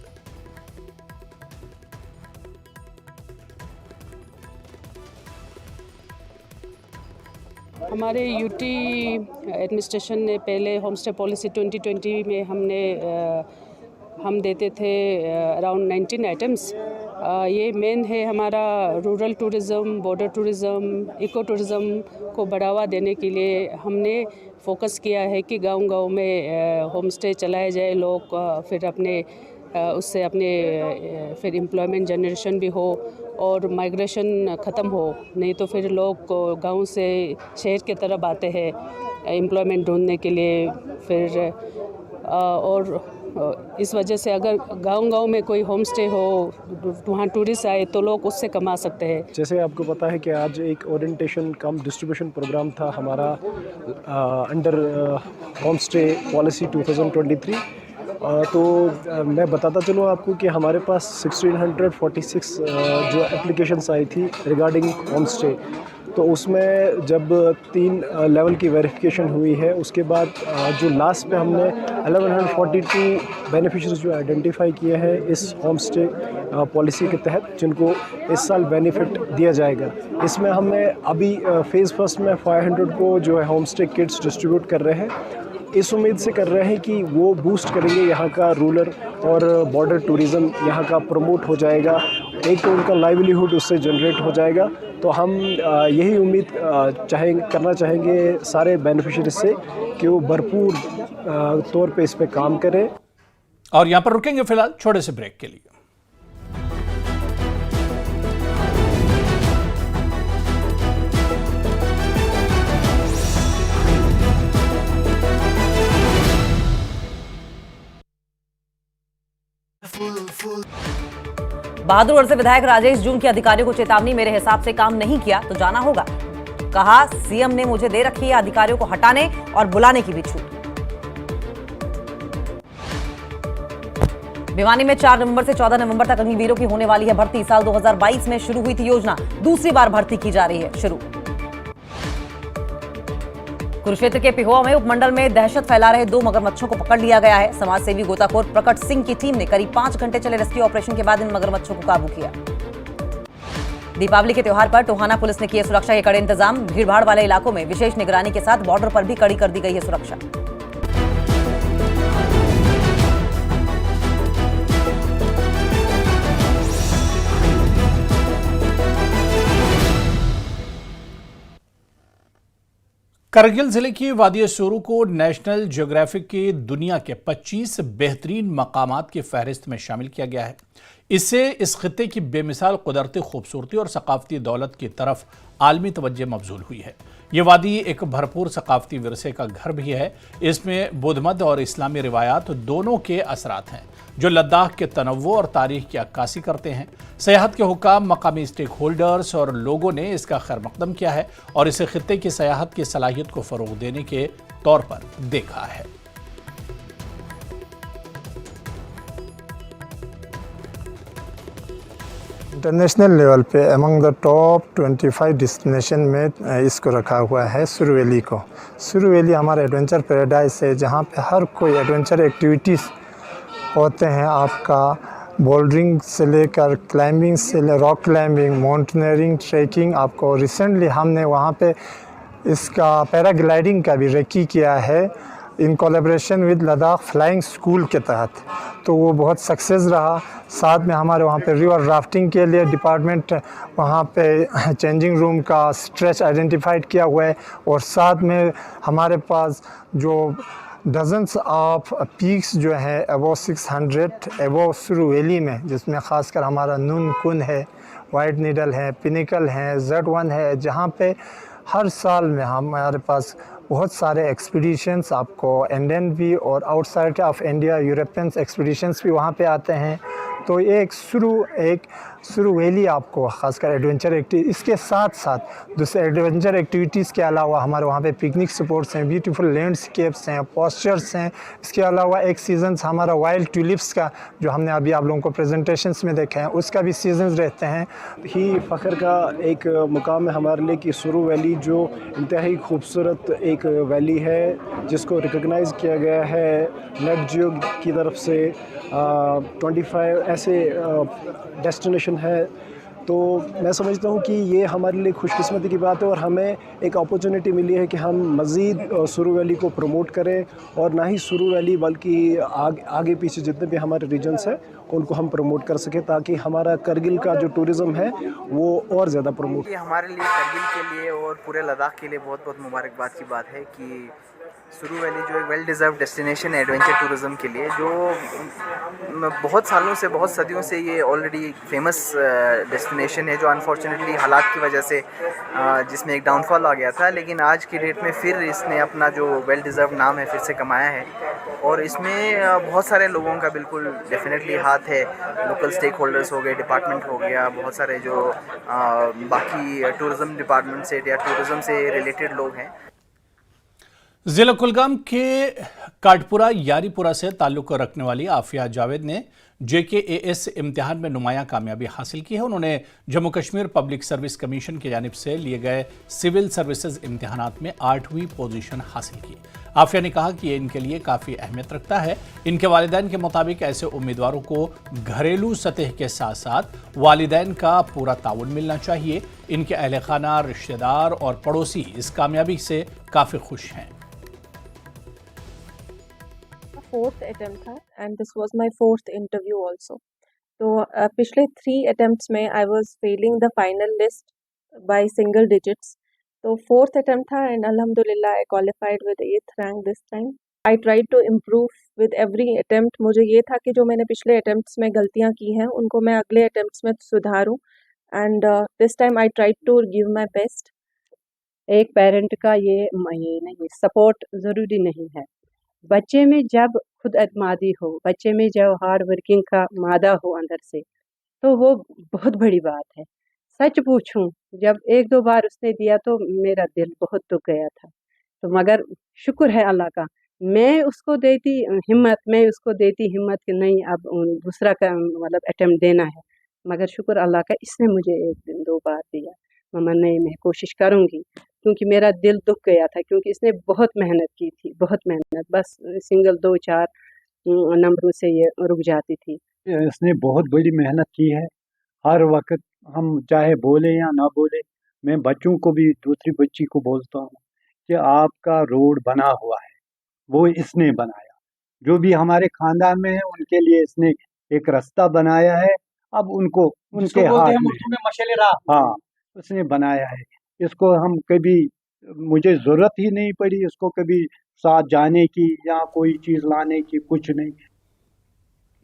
हमारे यूटी एडमिनिस्ट्रेशन ने पहले होम स्टे पॉलिसी 2020 में हम देते थे अराउंड 19 आइटम्स। ये मेन है हमारा rural tourism, border tourism, eco tourism को बढ़ावा देने के लिए हमने फोकस किया है कि गांव-गांव में होम स्टे चलाए जाए, लोग फिर अपने उससे अपने फिर एम्प्लॉयमेंट जनरेशन भी हो और माइग्रेशन ख़त्म हो। नहीं तो फिर लोग गांव से शहर की तरफ आते हैं एम्प्लॉयमेंट ढूंढने के लिए। फिर और इस वजह से अगर गांव-गांव में कोई होम स्टे हो, वहाँ टूरिस्ट आए तो लोग उससे कमा सकते हैं। जैसे आपको पता है कि आज एक ओरिएंटेशन कम डिस्ट्रीब्यूशन प्रोग्राम था हमारा अंडर होम स्टे पॉलिसी 2023। तो मैं बताता चलूँ आपको कि हमारे पास 1646 जो एप्लीकेशंस आई थी रिगार्डिंग होम स्टे, तो उसमें जब 3 लेवल की वेरिफिकेशन हुई है, उसके बाद जो लास्ट पे हमने 1142 बेनिफिशरीज जो आइडेंटिफाई किए हैं इस होम स्टे पॉलिसी के तहत, जिनको इस साल बेनिफिट दिया जाएगा। इसमें हमने अभी फेज़ फर्स्ट में 500 को जो है होम स्टे किट्स डिस्ट्रीब्यूट कर रहे हैं। इस उम्मीद से कर रहे हैं कि वो बूस्ट करेंगे यहाँ का रूरल और बॉर्डर टूरिज़्म, यहाँ का प्रमोट हो जाएगा, एक तो उनका लाइवलीहुड उससे जनरेट हो जाएगा। तो हम यही उम्मीद करना चाहेंगे सारे बेनिफिशरीज से कि वो भरपूर तौर पे इस पे काम करें। और यहाँ पर रुकेंगे फिलहाल छोटे से ब्रेक के लिए। बहादुरगढ़ से विधायक राजेश जून के अधिकारियों को चेतावनी, मेरे हिसाब से काम नहीं किया तो जाना होगा। कहा सीएम ने मुझे दे रखी है अधिकारियों को हटाने और बुलाने की भी छूट। भिवानी में 4 नवंबर से 14 नवंबर तक अग्निवीरों की होने वाली है भर्ती। साल 2022 में शुरू हुई थी योजना, दूसरी बार भर्ती की जा रही है शुरू। कुरुक्षेत्र के पिहोवा में उपमंडल में दहशत फैला रहे 2 मगरमच्छों को पकड़ लिया गया है। समाजसेवी गोताखोर प्रकट सिंह की टीम ने करीब 5 घंटे चले रेस्क्यू ऑपरेशन के बाद इन मगरमच्छों को काबू किया। दीपावली के त्योहार पर टोहाना पुलिस ने किए सुरक्षा के कड़े इंतजाम। भीड़भाड़ वाले इलाकों में विशेष निगरानी के साथ बॉर्डर पर भी कड़ी कर दी गई है सुरक्षा। करगिल जिले की वादी सोरू को नेशनल ज्योग्राफिक की दुनिया के 25 बेहतरीन मकामात की फहरिस्त में शामिल किया गया है। इससे इस खित्ते की बेमिसाल कुदरती खूबसूरती और सकाफती दौलत की तरफ आलमी तवज्जो मबजूल हुई है। ये वादी एक भरपूर सकाफती विरसे का घर भी है। इसमें बुद्ध मत और इस्लामी रिवायात दोनों के असरात हैं जो लद्दाख के तनव्वुर और तारीख की अक्कासी करते हैं। सयाहत के हुक्काम, मकामी स्टेक होल्डर्स और लोगों ने इसका खैर मकदम किया है और इसे खित्ते की सयाहत की सलाहियत को फ़रोग़ देने के तौर पर देखा है। इंटरनेशनल लेवल पे अमंग द टॉप 25 डेस्टिनेशन में इसको रखा हुआ है सुरु वैली को। सुरु वैली हमारा एडवेंचर पैराडाइज है जहाँ पे हर कोई एडवेंचर एक्टिविटीज़ होते हैं आपका बोल्डरिंग से लेकर क्लाइंबिंग से रॉक क्लाइंबिंग, माउंटेनियरिंग, ट्रैकिंग। आपको रिसेंटली हमने वहाँ पे इसका पैराग्लाइडिंग का भी रेकी किया है in collaboration with Ladakh flying school के तहत, तो वो बहुत सक्सेस रहा। साथ में हमारे वहाँ पे रिवर राफ्टिंग के लिए डिपार्टमेंट वहाँ पे चेंजिंग रूम का स्ट्रेच आइडेंटिफाइड किया हुआ है, और साथ में हमारे पास जो डजन्स ऑफ पीक्स जो है अबव 600 अबव सुरु वैली में, जिसमें ख़ासकर हमारा नून कुन है, वाइट नीडल है, पिनिकल है, Z1 है, जहाँ पे हर साल में हमारे पास बहुत सारे एक्सपीडिशंस आपको इंडियन भी और outside of India Europeans expeditions भी वहाँ पे आते हैं। तो एक सुरु वैली आपको ख़ासकर एडवेंचर एक्टिविटी, इसके साथ साथ दूसरे एडवेंचर एक्टिविटीज़ के अलावा हमारे वहाँ पे पिकनिक स्पॉट्स हैं, ब्यूटीफुल लैंडस्केप्स हैं, पोस्चर्स हैं। इसके अलावा एक सीजन्स हमारा वाइल्ड ट्यूलिप्स का जो हमने अभी आप लोगों को प्रेजेंटेशंस में देखा है, उसका भी सीजन्स रहते हैं। ही फ़ख्र का एक मुकाम है हमारे लिए कि सुरु वैली जो इंतहाई खूबसूरत एक वैली है, जिसको रिकॉग्नाइज़ किया गया है नेट जियो की तरफ से। 25 ऐसे डेस्टिनेशन है, तो मैं समझता हूँ कि ये हमारे लिए खुशकिस्मती की बात है, और हमें एक अपॉर्चुनिटी मिली है कि हम मज़ीद सुरु वैली को प्रमोट करें, और ना ही सुरु वैली बल्कि आगे पीछे जितने भी हमारे रीजन्स हैं उनको हम प्रमोट कर सकें, ताकि हमारा करगिल का जो टूरिज़्म है वो और ज़्यादा प्रमोट। ये हमारे लिए, करगिल के लिए और पूरे लद्दाख के लिए बहुत बहुत मुबारकबाद की बात है कि सुरु वैली जो एक वेल डिज़र्व डेस्टिनेशन है एडवेंचर टूरिज़्म के लिए, जो बहुत सालों से, बहुत सदियों से ये ऑलरेडी फेमस डेस्टिनेशन है, जो अनफॉर्चुनेटली हालात की वजह से जिसमें एक डाउनफॉल आ गया था, लेकिन आज की डेट में फिर इसने अपना जो वेल डिज़र्व नाम है फिर से कमाया है। और इसमें बहुत सारे लोगों का बिल्कुल डेफिनेटली हाथ है, लोकल स्टेक होल्डर्स हो गए, डिपार्टमेंट हो गया, बहुत सारे जो बाकी टूरिज़्म डिपार्टमेंट से या टूरिज़्म से रिलेटेड लोग हैं। जिला कुलगाम के काटपुरा यारीपुरा से ताल्लुक़ रखने वाली आफिया जावेद ने JKAS इम्तिहान में नुमायां कामयाबी हासिल की है। उन्होंने Jammu Kashmir public service commission की जानिब से लिए गए सिविल सर्विसेज इम्तिहानात में 8वीं पोजीशन हासिल की। आफिया ने कहा कि ये इनके लिए काफ़ी अहमियत रखता है। इनके वालिदैन के मुताबिक ऐसे उम्मीदवारों को घरेलू सतह के साथ साथ वालिदैन का पूरा ताउन मिलना चाहिए। इनके अहल खाना, रिश्तेदार और पड़ोसी इस कामयाबी से काफ़ी खुश हैं। 4th अटेम्प्ट था and this was my 4th interview also. तो पिछले 3 अटेम्प्ट्स में I was failing the final list by single digits. तो 4th अटेम्प्ट था एंड अल्हम्दुलिल्लाह I qualified with 8th rank this time. I tried to improve with every attempt. मुझे ये था कि जो मैंने पिछले अटेम्प्ट्स में गलतियाँ की हैं उनको मैं अगले अटेम्प्ट्स में सुधारूं, and this time I tried to give my best. एक पेरेंट का ये नहीं, सपोर्ट ज़रूरी नहीं है। बच्चे में जब खुद एतमादी हो, बच्चे में जब हार्ड वर्किंग का मादा हो अंदर से, तो वो बहुत बड़ी बात है। सच पूछूं, जब 1-2 बार उसने दिया तो मेरा दिल बहुत दुख गया था। तो मगर शुक्र है अल्लाह का, मैं उसको देती हिम्मत कि नहीं अब दूसरा का मतलब अटेम्प्ट देना है। मगर शुक्र अल्लाह का, इसने मुझे 1-2 बार दिया। मम्मा नहीं, मैं कोशिश करूँगी, क्योंकि मेरा दिल दुख गया था, क्योंकि इसने बहुत मेहनत की थी, बहुत मेहनत। बस सिंगल 2-4 नंबरों से ये रुक जाती थी। इसने बहुत बड़ी मेहनत की है। हर वक्त हम चाहे बोले या ना बोले, मैं बच्चों को भी, दूसरी बच्ची को बोलता हूँ कि आपका रोड बना हुआ है, वो इसने बनाया। जो भी हमारे खानदान में है उनके लिए इसने एक रास्ता बनाया है। अब उनको उनके हाथ में हाँ उसने बनाया है। इसको हम कभी, मुझे ज़रूरत ही नहीं पड़ी इसको कभी साथ जाने की या कोई चीज़ लाने की, कुछ नहीं।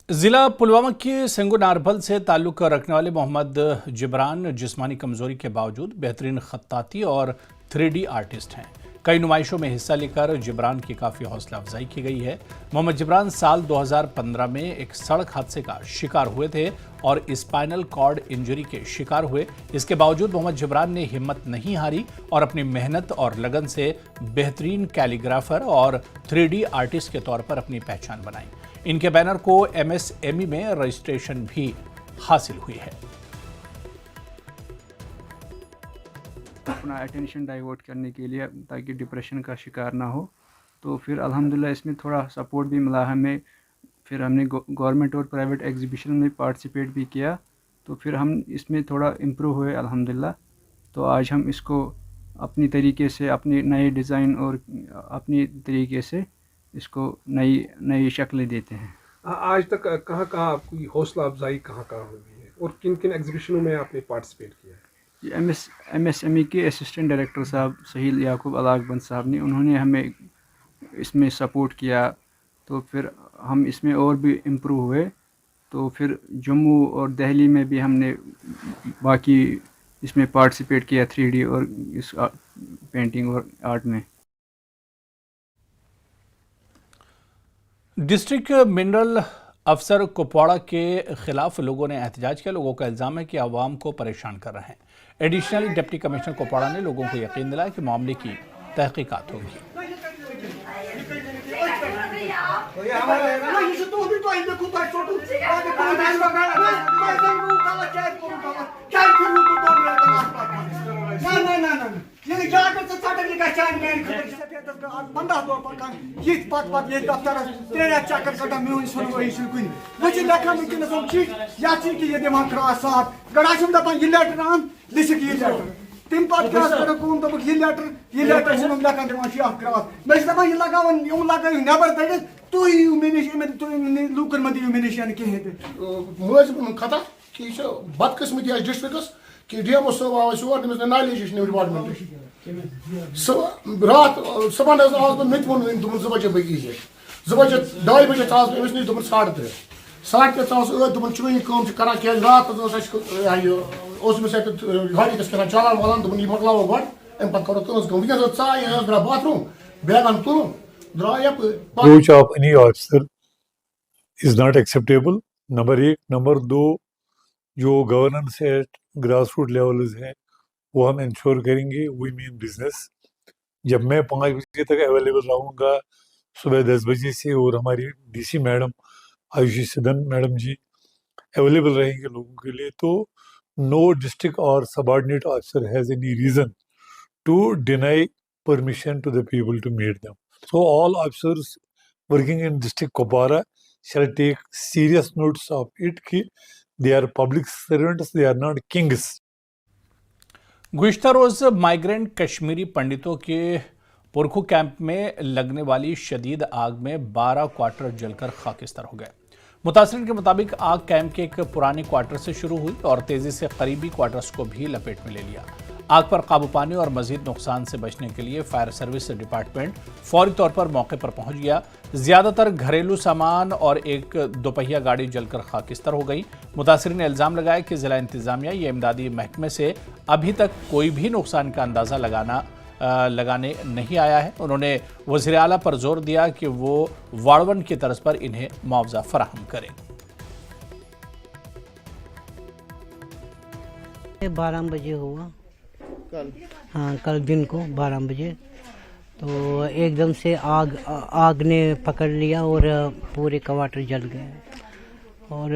जिला पुलवामा के सेंगो नारभल से ताल्लुक़ रखने वाले मोहम्मद जिब्रान जिस्मानी कमज़ोरी के बावजूद बेहतरीन खत्ताती और 3D आर्टिस्ट हैं। कई नुमाइशों में हिस्सा लेकर जिब्रान की काफ़ी हौसला अफजाई की गई है। मोहम्मद जिब्रान साल 2015 में एक सड़क हादसे का शिकार हुए थे और स्पाइनल कॉर्ड इंजरी के शिकार हुए। इसके बावजूद मोहम्मद जिब्रान ने हिम्मत नहीं हारी और अपनी मेहनत और लगन से बेहतरीन कैलीग्राफर और 3D आर्टिस्ट के तौर पर अपनी पहचान बनाई। इनके बैनर को MSME में रजिस्ट्रेशन भी हासिल हुई है। अपना अटेंशन डाइवर्ट करने के लिए, ताकि डिप्रेशन का शिकार ना हो। तो फिर अल्हम्दुलिल्लाह इसमें थोड़ा सपोर्ट भी मिला हमें। फिर हमने गवर्नमेंट और प्राइवेट एग्जीबिशन में पार्टिसिपेट भी किया, तो फिर हम इसमें थोड़ा इम्प्रूव हुए अल्हम्दुलिल्लाह। तो आज हम इसको अपनी तरीके से, अपनी नए डिज़ाइन और अपनी तरीके से इसको नई शक्लें देते हैं। आज तक कहाँ कहाँ आपकी हौसला अफजाई कहाँ हुई है और किन किन एग्जीबिशनों में आपने पार्टिसिपेट किया है? MSME के असिस्टेंट डायरेक्टर साहब सहील याकूब अलाकबंद साहब ने, उन्होंने हमें इसमें सपोर्ट किया, तो फिर हम इसमें और भी इम्प्रूव हुए। तो फिर जम्मू और दिल्ली में भी हमने बाकी इसमें पार्टिसिपेट किया 3D और इस पेंटिंग और आर्ट में। डिस्ट्रिक्ट मिनरल अफसर कुपवाड़ा के खिलाफ लोगों ने एहतजाज किया। लोगों का इल्ज़ाम है कि आवाम को परेशान कर रहे हैं। एडिशनल डिप्टी कमिश्नर कुपवाड़ा ने लोगों को यकीन दिलाया कि मामले की तहकीकात होगी। तम पे यह लेटर लेखान दिवान शाह क्रास मैं दपान यह लगान लगे नबर तड़ित तुम यू मे नश लूकन मत दिव मे नश कहें मुलाजिम खता कि यह बदकिस्मती डिस्ट्रिक्स कि DMO साहब आव और तमिस नॉलेज डिपार्टमेंट रात सुबह आज मे वो 2 बजे बगी 2 बजे 2 बजे आज अमिस नश 3:30 दोपन चुन करा क्या रात गाड़ी कर चालान वालान दोपन यह मकलाव गो अम पे करो तुज कम वह चाय द्रा बाथरूम बैगन तुल द्राय approach of any officer is not acceptable. Number 1, number 2 जो governance at grass root level है वो हम इंश्योर करेंगे। We mean business. जब मैं 5 बजे तक अवेलेबल रहूँगा सुबह 10 बजे से, और हमारी DC मैडम आयुषी सदन मैडम जी अवेलेबल रहेंगे लोगों के लिए, तो नो डिस्ट्रिक्ट और subordinate officer has any reason to deny permission to the people to meet them. So all officers working in district Kupwara shall take serious notice of it कि they are public servants, they are not kings. गुज़िश्ता रोज़ migrant Kashmiri पंडितों के पुरखू camp में लगने वाली शदीद आग में 12 क्वार्टर जलकर खाकिस्तार हो गए। मुतासरीन के मुताबिक आग कैंप के एक पुराने क्वार्टर से शुरू हुई और तेजी से करीबी क्वार्टर्स को भी लपेट में ले लिया। आग पर काबू पाने और मजीद नुकसान से बचने के लिए फायर सर्विस डिपार्टमेंट फौरी तौर पर मौके पर पहुंच गया। ज्यादातर घरेलू सामान और एक दोपहिया गाड़ी जलकर खाकिस्तार हो गई। मुतासरीन ने इल्जाम लगाया कि जिला इंतजामिया या इमदादी महकमे से अभी तक कोई भी नुकसान का अंदाजा लगाने नहीं आया है। उन्होंने वज़ीर आला पर जोर दिया कि वो वाड़वन की तर्ज पर इन्हें मुआवजा फराहम करें। 12 बजे हुआ कल, हाँ कल दिन को 12 बजे, तो एकदम से आग ने पकड़ लिया और पूरे क्वार्टर जल गए। और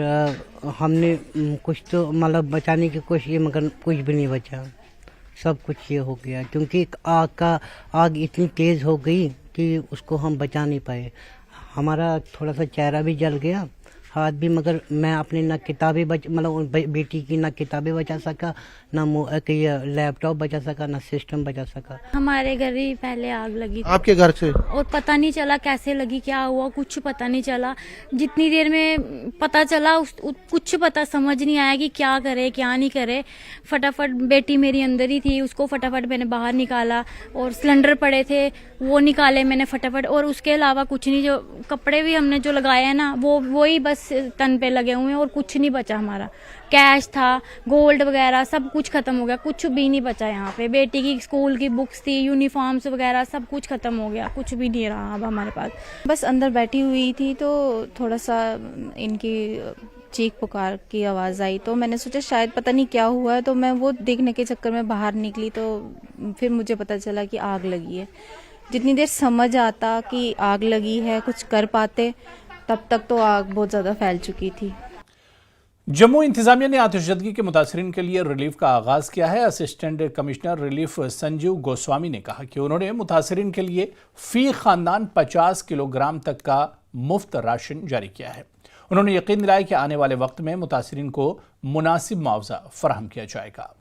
हमने कुछ तो मतलब बचाने की कोशिश की मगर कुछ भी नहीं बचा, सब कुछ ये हो गया क्योंकि आग इतनी तेज़ हो गई कि उसको हम बचा नहीं पाए। हमारा थोड़ा सा चेहरा भी जल गया, हाथ भी, मगर मैं अपनी ना किताबें मतलब बेटी की ना किताबें बचा सका, ना लैपटॉप बचा सका, ना सिस्टम बचा सका। हमारे घर ही पहले आग लगी थी। आपके घर से? और पता नहीं चला कैसे लगी, क्या हुआ, कुछ पता नहीं चला। जितनी देर में पता चला कुछ पता समझ नहीं आया कि क्या करे क्या नहीं करे। फटाफट बेटी मेरी अंदर ही थी, उसको फटाफट मैंने बाहर निकाला और सिलेंडर पड़े थे वो निकाले मैंने फटाफट। और उसके अलावा कुछ नहीं, जो कपड़े भी हमने जो लगाए हैं ना वो ही बस तन पे लगे हुए हैं और कुछ नहीं बचा। हमारा कैश था, गोल्ड वगैरह सब कुछ खत्म हो गया, कुछ भी नहीं बचा यहाँ पे। बेटी की स्कूल की बुक्स थी, यूनिफॉर्म्स वगैरह सब कुछ खत्म हो गया, कुछ भी नहीं रहा अब हमारे पास। बस अंदर बैठी हुई थी तो थोड़ा सा इनकी चीख पुकार की आवाज़ आई तो मैंने सोचा शायद पता नहीं क्या हुआ है, तो मैं वो देखने के चक्कर में बाहर निकली तो फिर मुझे पता चला कि आग लगी है। जितनी देर समझ आता कि आग लगी है कुछ कर पाते, तब तक तो आग बहुत ज़्यादा फैल चुकी थी। जम्मू इंतजामिया ने आतिशज़दगी के मुतासरीन के लिए रिलीफ का आगाज़ किया है। Assistant commissioner relief Sanjeev Goswami ने कहा कि उन्होंने मुतासरीन के लिए फ़ी ख़ानदान 50 किलोग्राम तक का मुफ्त राशन जारी किया है। उन्होंने यकीन दिलाया कि आने वाले वक्त में मुतासिरीन को मुनासिब मुआवजा फराहम किया जाएगा।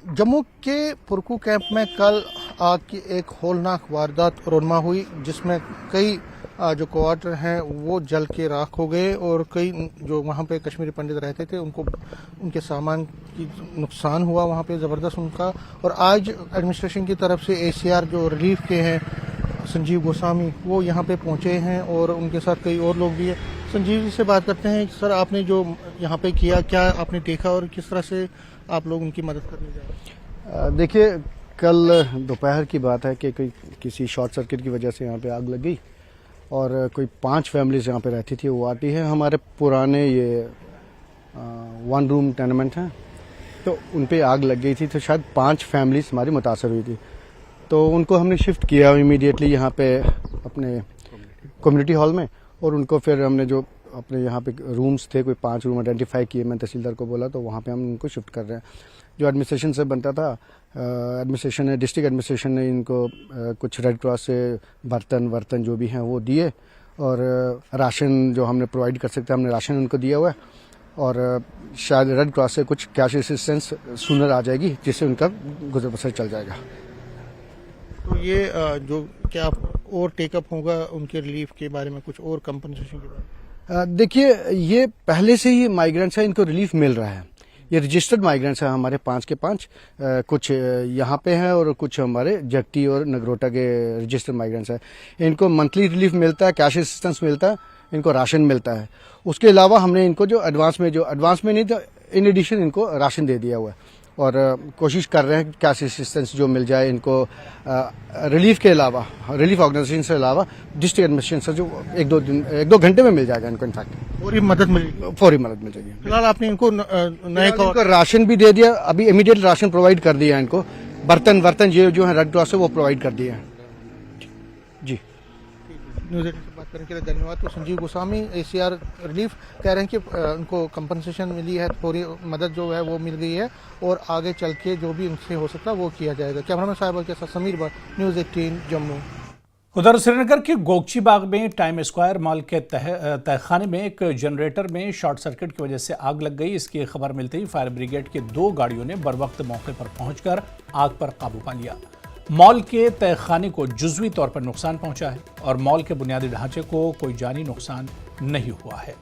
जम्मू के पुरकू कैंप में कल आग की एक होलनाक वारदात रोनमा हुई, जिसमें कई जो क्वार्टर हैं वो जल के राख हो गए और कई जो वहाँ पे कश्मीरी पंडित रहते थे उनको उनके सामान की नुकसान हुआ वहाँ पे ज़बरदस्त उनका। और आज एडमिनिस्ट्रेशन की तरफ से ACR जो रिलीफ के हैं संजीव गोस्वामी वो यहाँ पे पहुँचे हैं और उनके साथ कई और लोग भी हैं। संजीव जी से बात करते हैं। सर, आपने जो यहाँ पे किया, क्या आपने देखा और किस तरह से आप लोग उनकी मदद करने जा रहे हैं? देखिए, कल दोपहर की बात है कि किसी शॉर्ट सर्किट की वजह से यहाँ पे आग लग गई और कोई 5 फैमिलीज यहाँ पे रहती थी। वो आती है हमारे पुराने ये 1 रूम टेनमेंट हैं, तो उन पे आग लग गई थी। तो शायद 5 फैमिलीज हमारी मुतासर हुई थी, तो उनको हमने शिफ्ट किया इमीडिएटली यहाँ पे अपने कम्युनिटी हॉल में। और उनको फिर हमने जो अपने यहाँ पे रूम्स थे, कोई 5 रूम आइडेंटिफाई किए। मैं तहसीलदार को बोला तो वहाँ पे हम उनको शिफ्ट कर रहे हैं। जो एडमिनिस्ट्रेशन से बनता था, एडमिनिस्ट्रेशन ने, डिस्ट्रिक्ट एडमिनिस्ट्रेशन ने इनको कुछ रेड क्रॉस से बर्तन जो भी हैं वो दिए और राशन जो हमने प्रोवाइड कर सकते हैं हमने राशन उनको दिया हुआ है। और शायद रेड क्रॉस से कुछ कैश असिस्टेंस सूनर आ जाएगी, जिससे उनका गुजर बसर चल जाएगा। तो ये जो क्या और टेकअप होगा उनके रिलीफ के बारे में, कुछ और कंपनसेशन के बारे में? देखिए, ये पहले से ही माइग्रेंट्स हैं, इनको रिलीफ मिल रहा है। ये रजिस्टर्ड माइग्रेंट्स हैं हमारे 5 के 5, कुछ यहाँ पे हैं और कुछ हमारे जगती और नगरोटा के रजिस्टर्ड माइग्रेंट्स हैं। इनको मंथली रिलीफ मिलता है, कैश असिस्टेंस मिलता है, इनको राशन मिलता है। उसके अलावा हमने इनको जो एडवांस में नहीं था, इन एडिशन इनको राशन दे दिया हुआ है और कोशिश कर रहे हैं कि कैश असिस्टेंस जो मिल जाए इनको। रिलीफ के अलावा, रिलीफ ऑर्गेनाइजेशन से अलावा डिस्ट्रिक्ट एडमिनिस्ट्रेशन से जो 1-2 घंटे में मिल जाएगा इनको। इनफैक्ट फौरी मदद मिल जाएगी। फिलहाल आपने इनको नए राशन भी दे दिया, अभी इमीडिएट राशन प्रोवाइड कर दिया इनको। बर्तन ये जो है रेड क्रॉस से वो प्रोवाइड कर दिया है जी। न्यूज़ 18 से बात करने के लिए धन्यवाद। तो संजीव गोस्वामी, ACR रिलीफ, कह रहे हैं कि उनको कंपनसेशन मिली है, थोड़ी मदद जो है वो मिल गई है और आगे चल के जो भी उनसे हो सकता है वो किया जाएगा। कैमरामैन साहब के साथ समीर भट्ट, न्यूज़ 18 जम्मू। उधर श्रीनगर के गोगची बाग में टाइम स्क्वायर मॉल के तहखाने में एक जनरेटर में शॉर्ट सर्किट की वजह से आग लग गई। इसकी खबर मिलते ही फायर ब्रिगेड की 2 गाड़ियों ने बरवक्त मौके पर पहुंचकर आग पर काबू पा लिया। मॉल के तहखाने को जुज़वी तौर पर नुकसान पहुंचा है और मॉल के बुनियादी ढांचे को कोई जानी नुकसान नहीं हुआ है।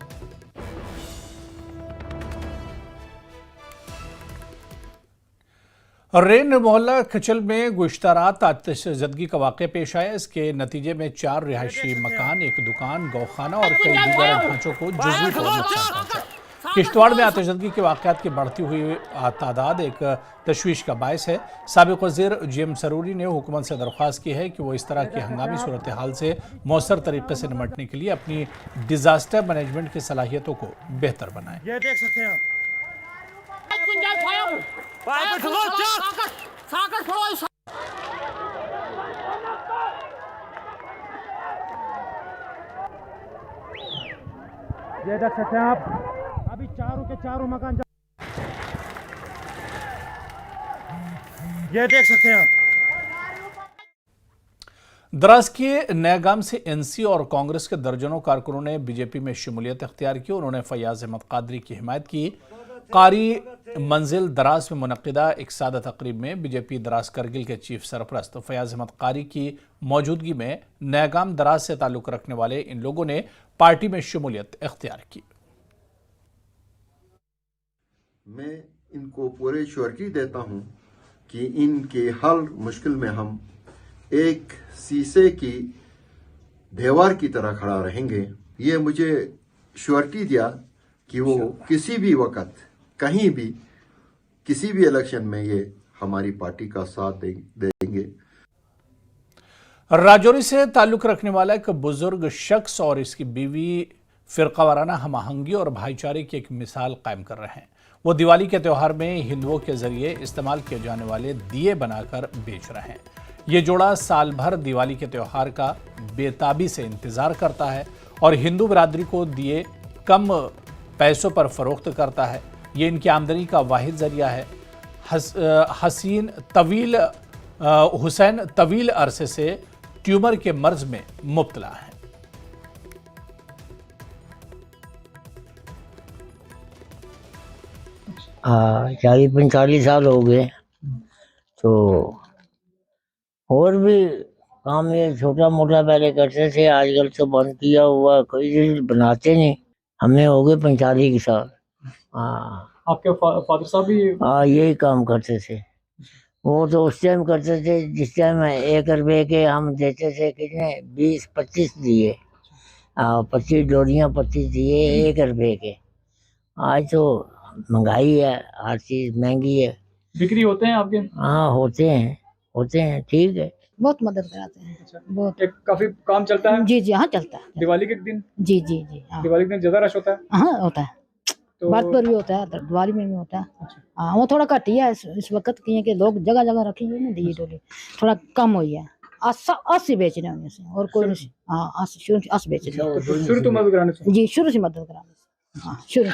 रेन मोहल्ला खचल में गुज़श्ता रात आतिशज़दगी का वाक़या पेश आया। इसके नतीजे में 4 रिहायशी मकान, एक दुकान, गौखाना और कई दीगर ढांचों को जुज़वी तौर पर नुकसान पहुंचा। किश्तवाड़ में आतिशज़दगी के वाक़यात की बढ़ती हुई तादाद एक तशवीश का बायस है। साबिक़ वज़ीर GM सरूरी ने हुकूमत से दरख्वास्त की है कि वो इस तरह की हंगामी सूरत हाल से मौसर तरीके से निपटने के लिए अपनी डिज़ास्टर मैनेजमेंट की सलाहियतों को बेहतर बनाएं। ये देख सकते हैं ये देख सकते हैं आप, अभी चारों के चारों मकान ये देख सकते हैं। द्रास के नयागाम से NC और कांग्रेस के दर्जनों कारकुनों ने बीजेपी में शमूलियत इख्तियार की। उन्होंने फैयाज अहमद कादरी की हिमायत की। कारी मंजिल दराज में मुनक्किदा एक सादा तकरीब में बीजेपी दराज करगिल के चीफ सरपरस्त फैयाज अहमद कारी की मौजूदगी में नयागाम दराज से ताल्लुक रखने वाले इन लोगों ने पार्टी में शमूलियत इख्तियार की। मैं इनको पूरी श्योरिटी देता हूं कि इनके हर मुश्किल में हम एक शीशे की दीवार की तरह खड़ा रहेंगे। ये मुझे श्योरिटी दिया कि वो किसी भी वक्त, कहीं भी, किसी भी इलेक्शन में ये हमारी पार्टी का साथ देंगे। राजौरी से ताल्लुक रखने वाला एक बुजुर्ग शख्स और इसकी बीवी फिरकावाराना हमआहंगी और भाईचारे की एक मिसाल कायम कर रहे हैं। वो दिवाली के त्यौहार में हिंदुओं के जरिए इस्तेमाल किए जाने वाले दिए बनाकर बेच रहे हैं। ये जोड़ा साल भर दिवाली के त्यौहार का बेताबी से इंतजार करता है और हिंदू बरादरी को दिए कम पैसों पर फरोख्त करता है। ये इनकी आमदनी का वाहिद जरिया है। हुसैन तवील अरसे से ट्यूमर के मर्ज में मुब्तला है। हाँ 40-45 साल हो गए। तो और भी काम ये छोटा मोटा पहले करते थे, आजकल तो बंद किया हुआ, कोई चीज बनाते नहीं। हमें हो गए 45 साल। हाँ आपके फादर साहब भी? हाँ यही काम करते थे। वो तो उस टाइम करते थे जिस टाइम 1 रुपये के हम देते थे, कितने 20-25 दिए। 25 डोरियाँ 25 दिए 1 रुपये के। आज तो महंगाई है, हर चीज महंगी है। बिक्री होते हैं आपके? हाँ होते हैं, ठीक है। बहुत मदद कराते हैं। बहुत काफी काम चलता है? जी जी हाँ चलता है। दिवाली के दिन? जी जी जी हाँ। दिवाली के दिन ज्यादा रश होता है? हाँ होता है। बात पर भी होता है, दिवाली में भी होता है। हाँ वो थोड़ा घट ही है इस वक्त की है कि लोग जगह जगह रखी हुई है दिए डोली, थोड़ा कम हुई है। 80 बेच रहे हैं से और कोई नहीं। हाँ 80 बेच रहे हैं। शुरू तो मदद कराने से? जी शुरू से मदद कराने से। हाँ शुरू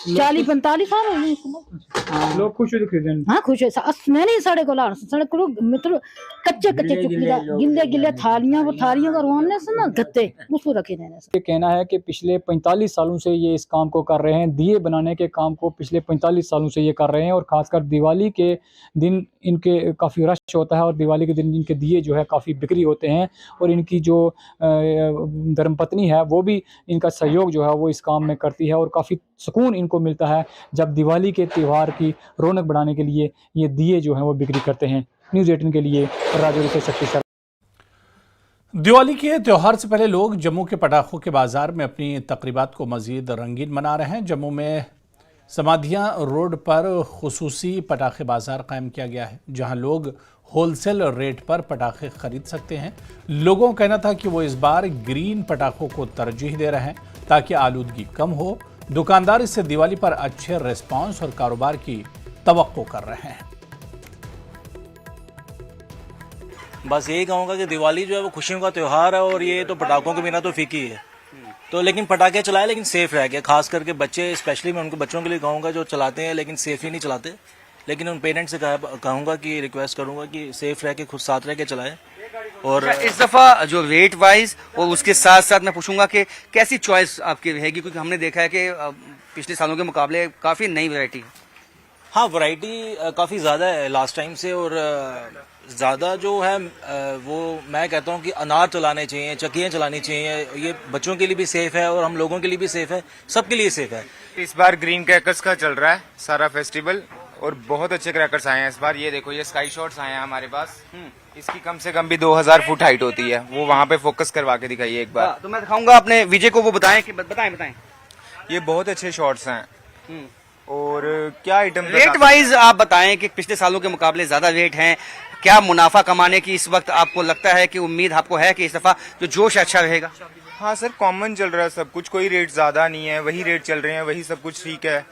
40-45 साल हो गए। लोग खुश हो खरीदने? हाँ खुश है। मैंने साढ़े को लाड़ साढ़े को मतलब कच्चे गिल्ले थालियां, वो थालियों का रोने से ना गत्ते उसको रखे रहने से। ये कहना है कि पिछले 45 सालों से ये इस काम को कर रहे हैं, दिए बनाने के काम को पिछले 45 सालों से ये कर रहे हैं। और खासकर दिवाली के दिन इनके काफ़ी रश होता है और दिवाली के दिन इनके दिए जो है काफ़ी बिक्री होते हैं। और इनकी जो धर्मपत्नी है वो भी इनका सहयोग जो है वो इस काम में करती है और काफ़ी सुकून इनको मिलता है जब दिवाली के त्यौहार की रौनक बढ़ाने के लिए ये दिए जो हैं वो बिक्री करते हैं। न्यूज़ 18 के लिए राजौरी से शक्ति शर्मा। दिवाली के त्यौहार से पहले लोग जम्मू के पटाखों के बाजार में अपनी तकरीबात को मजीद रंगीन मना रहे हैं। जम्मू में समाधियां रोड पर खुसूसी पटाखे बाजार कायम किया गया है, जहां लोग होलसेल रेट पर पटाखे खरीद सकते हैं। लोगों का कहना था कि वो इस बार ग्रीन पटाखों को तरजीह दे रहे हैं ताकि आलूदगी कम हो। दुकानदार इससे दिवाली पर अच्छे रिस्पांस और कारोबार की तवक्को कर रहे हैं। बस यही कहूँगा कि दिवाली जो है वो खुशियों का त्यौहार है और ये तो पटाखों के बिना तो फीकी है। तो लेकिन पटाखे चलाए लेकिन सेफ रह गया, खास करके बच्चे, स्पेशली मैं उनके बच्चों के लिए कहूँगा जो चलाते हैं लेकिन सेफ ही नहीं चलाते। लेकिन उन पेरेंट्स से कहूँगा कि रिक्वेस्ट करूँगा कि सेफ रह के खुद साथ रह के चलाएं। और इस दफ़ा जो रेट वाइज और उसके साथ साथ मैं पूछूंगा कि कैसी चॉइस आपकी रहेगी, क्योंकि हमने देखा है कि पिछले सालों के मुकाबले काफ़ी नई वैरायटी है। हाँ वैरायटी काफ़ी ज़्यादा है लास्ट टाइम से। और ज़्यादा जो है वो मैं कहता हूँ कि अनार चलाने चाहिए, चक्कियाँ चलानी चाहिए। ये बच्चों के लिए भी सेफ़ है और हम लोगों के लिए भी सेफ़ है, सबके लिए सेफ़ है। इस बार ग्रीन क्रैकर्स का चल रहा है सारा फेस्टिवल और बहुत अच्छे क्रैकर्स आए हैं इस बार। ये देखो ये स्काई शॉट्स आए हैं हमारे पास। इसकी कम से कम भी 2000 फुट हाइट होती है। वो वहाँ पे फोकस करवा के दिखाइए एक बार। तो मैं दिखाऊंगा अपने विजय को, वो बताएं। ये बहुत अच्छे शॉट्स हैं। और क्या आइटम रेट वाइज आप बताएं कि पिछले सालों के मुकाबले ज्यादा रेट हैं, क्या मुनाफा कमाने की इस वक्त आपको लगता है कि उम्मीद आपको है कि इस दफा जो जोश अच्छा रहेगा? हाँ सर, कॉमन चल रहा है सब कुछ, कोई रेट ज्यादा नहीं है, वही रेट चल रहे हैं, वही सब कुछ ठीक है।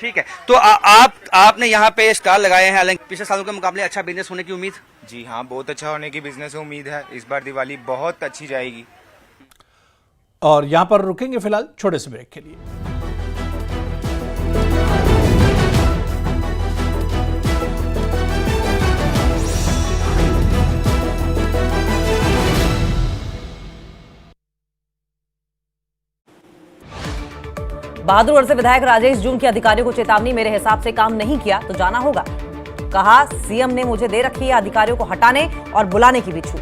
ठीक है। तो आपने यहाँ पे स्टॉल लगाए हैं, हालांकि पिछले सालों के मुकाबले अच्छा बिजनेस होने की उम्मीद? जी हाँ, बहुत अच्छा होने की बिजनेस उम्मीद है। इस बार दिवाली बहुत अच्छी जाएगी। और यहाँ पर रुकेंगे फिलहाल छोटे से ब्रेक के लिए। बहादुरगढ़ से विधायक राजेश जून के अधिकारियों को चेतावनी, मेरे हिसाब से काम नहीं किया तो जाना होगा। कहा सीएम ने मुझे दे रखी है अधिकारियों को हटाने और बुलाने की भी छूट।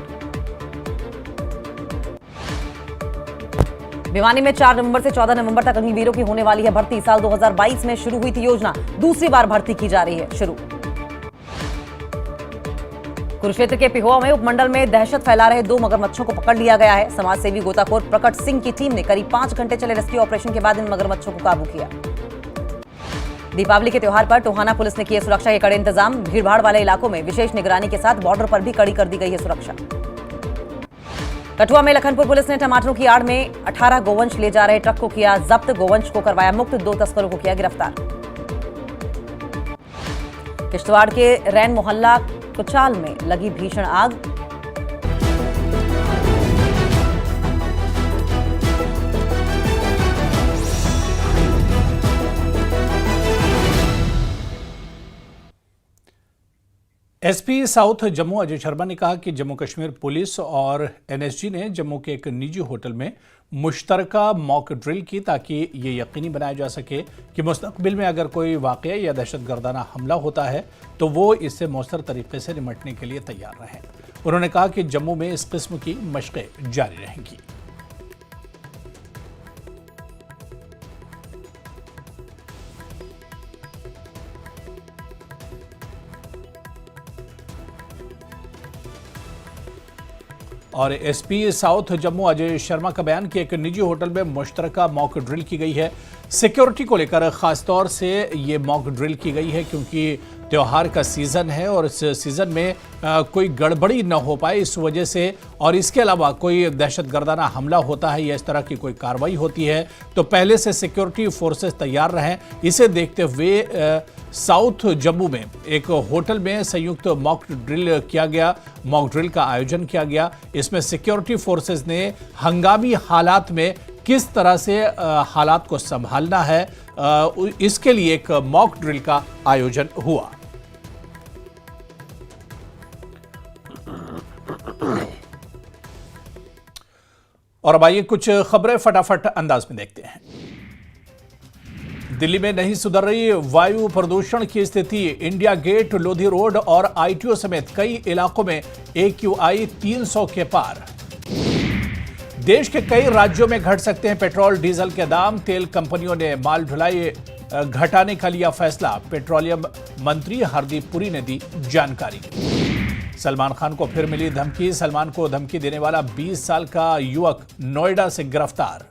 भिवानी में 4 नवंबर से 14 नवंबर तक अग्निवीरों की होने वाली है भर्ती। साल 2022 में शुरू हुई थी योजना, दूसरी बार भर्ती की जा रही है शुरू। कुरुक्षेत्र के पिहोवा में उपमंडल में दहशत फैला रहे 2 मगरमच्छों को पकड़ लिया गया है। समाजसेवी गोताखोर प्रकट सिंह की टीम ने करीब 5 घंटे चले रेस्क्यू ऑपरेशन के बाद इन मगरमच्छों को काबू किया। दीपावली के त्योहार पर टोहाना पुलिस ने किए सुरक्षा के कड़े इंतजाम। भीड़भाड़ वाले इलाकों में विशेष निगरानी के साथ बॉर्डर पर भी कड़ी कर दी गई है सुरक्षा। कठुआ में लखनपुर पुलिस ने टमाटरों की आड़ में 18 गोवंश ले जा रहे ट्रक को किया जब्त। गोवंश को करवाया मुक्त, 2 तस्करों को किया गिरफ्तार। किश्तवाड़ के रैन मोहल्ला कुचाल में लगी भीषण आग। एसपी साउथ जम्मू अजय शर्मा ने कहा कि जम्मू कश्मीर पुलिस और एनएसजी ने जम्मू के एक निजी होटल में मुश्तरका मॉक ड्रिल की ताकि ये यकीनी बनाया जा सके कि मुस्तकबिल में अगर कोई वाक़या या दहशतगर्दाना हमला होता है तो वो इससे मौसर तरीके से निपटने के लिए तैयार रहें। उन्होंने कहा कि जम्मू में इस किस्म की मशक़ें जारी रहेंगी। और एसपी साउथ जम्मू अजय शर्मा का बयान कि एक निजी होटल में मुश्तरका मॉक ड्रिल की गई है। सिक्योरिटी को लेकर खासतौर से ये मॉक ड्रिल की गई है क्योंकि त्यौहार का सीज़न है और इस सीज़न में कोई गड़बड़ी न हो पाए इस वजह से, और इसके अलावा कोई दहशतगर्दाना हमला होता है या इस तरह की कोई कार्रवाई होती है तो पहले से सिक्योरिटी फोर्सेस तैयार रहें। इसे देखते हुए साउथ जम्मू में एक होटल में संयुक्त मॉक ड्रिल किया गया, मॉक ड्रिल का आयोजन किया गया। इसमें सिक्योरिटी फोर्सेस ने हंगामी हालात में किस तरह से हालात को संभालना है, इसके लिए एक मॉक ड्रिल का आयोजन हुआ। और अब आइए कुछ खबरें फटाफट अंदाज में देखते हैं। दिल्ली में नहीं सुधर रही वायु प्रदूषण की स्थिति। इंडिया गेट, लोधी रोड और आईटीओ समेत कई इलाकों में AQI 300 के पार। देश के कई राज्यों में घट सकते हैं पेट्रोल डीजल के दाम। तेल कंपनियों ने माल ढुलाई घटाने का लिया फैसला। पेट्रोलियम मंत्री हरदीप पुरी ने दी जानकारी। सलमान खान को फिर मिली धमकी। सलमान को धमकी देने वाला 20 साल का युवक नोएडा से गिरफ्तार।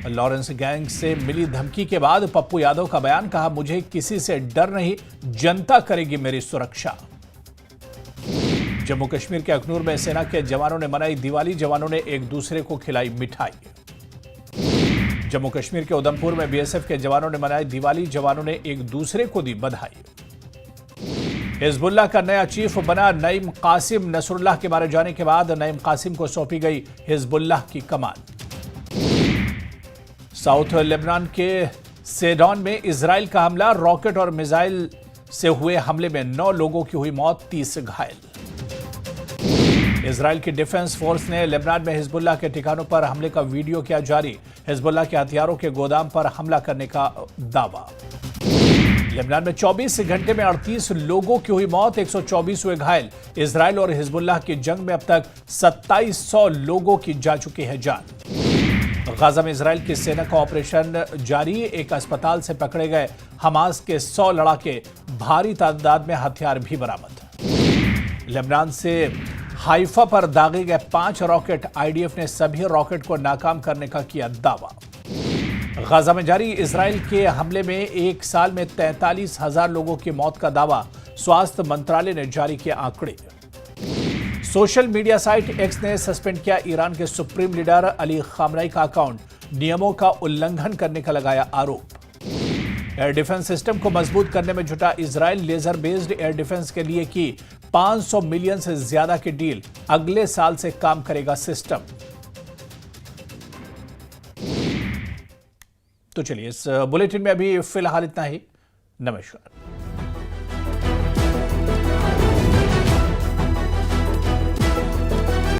लॉरेंस गैंग से मिली धमकी के बाद पप्पू यादव का बयान, कहा मुझे किसी से डर नहीं, जनता करेगी मेरी सुरक्षा। जम्मू कश्मीर के अखनूर में सेना के जवानों ने मनाई दिवाली। जवानों ने एक दूसरे को खिलाई मिठाई। जम्मू कश्मीर के उधमपुर में बीएसएफ के जवानों ने मनाई दिवाली। जवानों ने एक दूसरे को दी बधाई। हिजबुल्लाह का नया चीफ बना नईम कासिम। नसरुल्लाह के मारे जाने के बाद नईम कासिम को सौंपी गई हिजबुल्लाह की कमान। साउथ लेबनान के सेडॉन में इजराइल का हमला। रॉकेट और मिसाइल से हुए हमले में 9 लोगों की हुई मौत, 30 घायल। इजराइल की डिफेंस फोर्स ने लेबनान में हिजबुल्लाह के ठिकानों पर हमले का वीडियो किया जारी। हिजबुल्लाह के हथियारों के गोदाम पर हमला करने का दावा। लेबनान में 24 घंटे में 38 लोगों की हुई मौत, 124 हुए घायल। इजराइल और हिजबुल्लाह की जंग में अब तक 2700 लोगों की जा चुकी है जान। गाजा में इजराइल की सेना का ऑपरेशन जारी। एक अस्पताल से पकड़े गए हमास के 100 लड़ाके। भारी तादाद में हथियार भी बरामद। लेबनान से हाइफा पर दागे गए 5 रॉकेट। आईडीएफ ने सभी रॉकेट को नाकाम करने का किया दावा। गाजा में जारी इजराइल के हमले में एक साल में 43,000 लोगों की मौत का दावा। स्वास्थ्य मंत्रालय ने जारी किए आंकड़े। सोशल मीडिया साइट एक्स ने सस्पेंड किया ईरान के सुप्रीम लीडर अली खामनेई का अकाउंट। नियमों का उल्लंघन करने का लगाया आरोप। एयर डिफेंस सिस्टम को मजबूत करने में जुटा Israel. Laser based air defence के लिए की 500 मिलियन से ज्यादा की डील। अगले साल से काम करेगा सिस्टम। तो चलिए, इस बुलेटिन में अभी फिलहाल इतना ही। नमस्कार।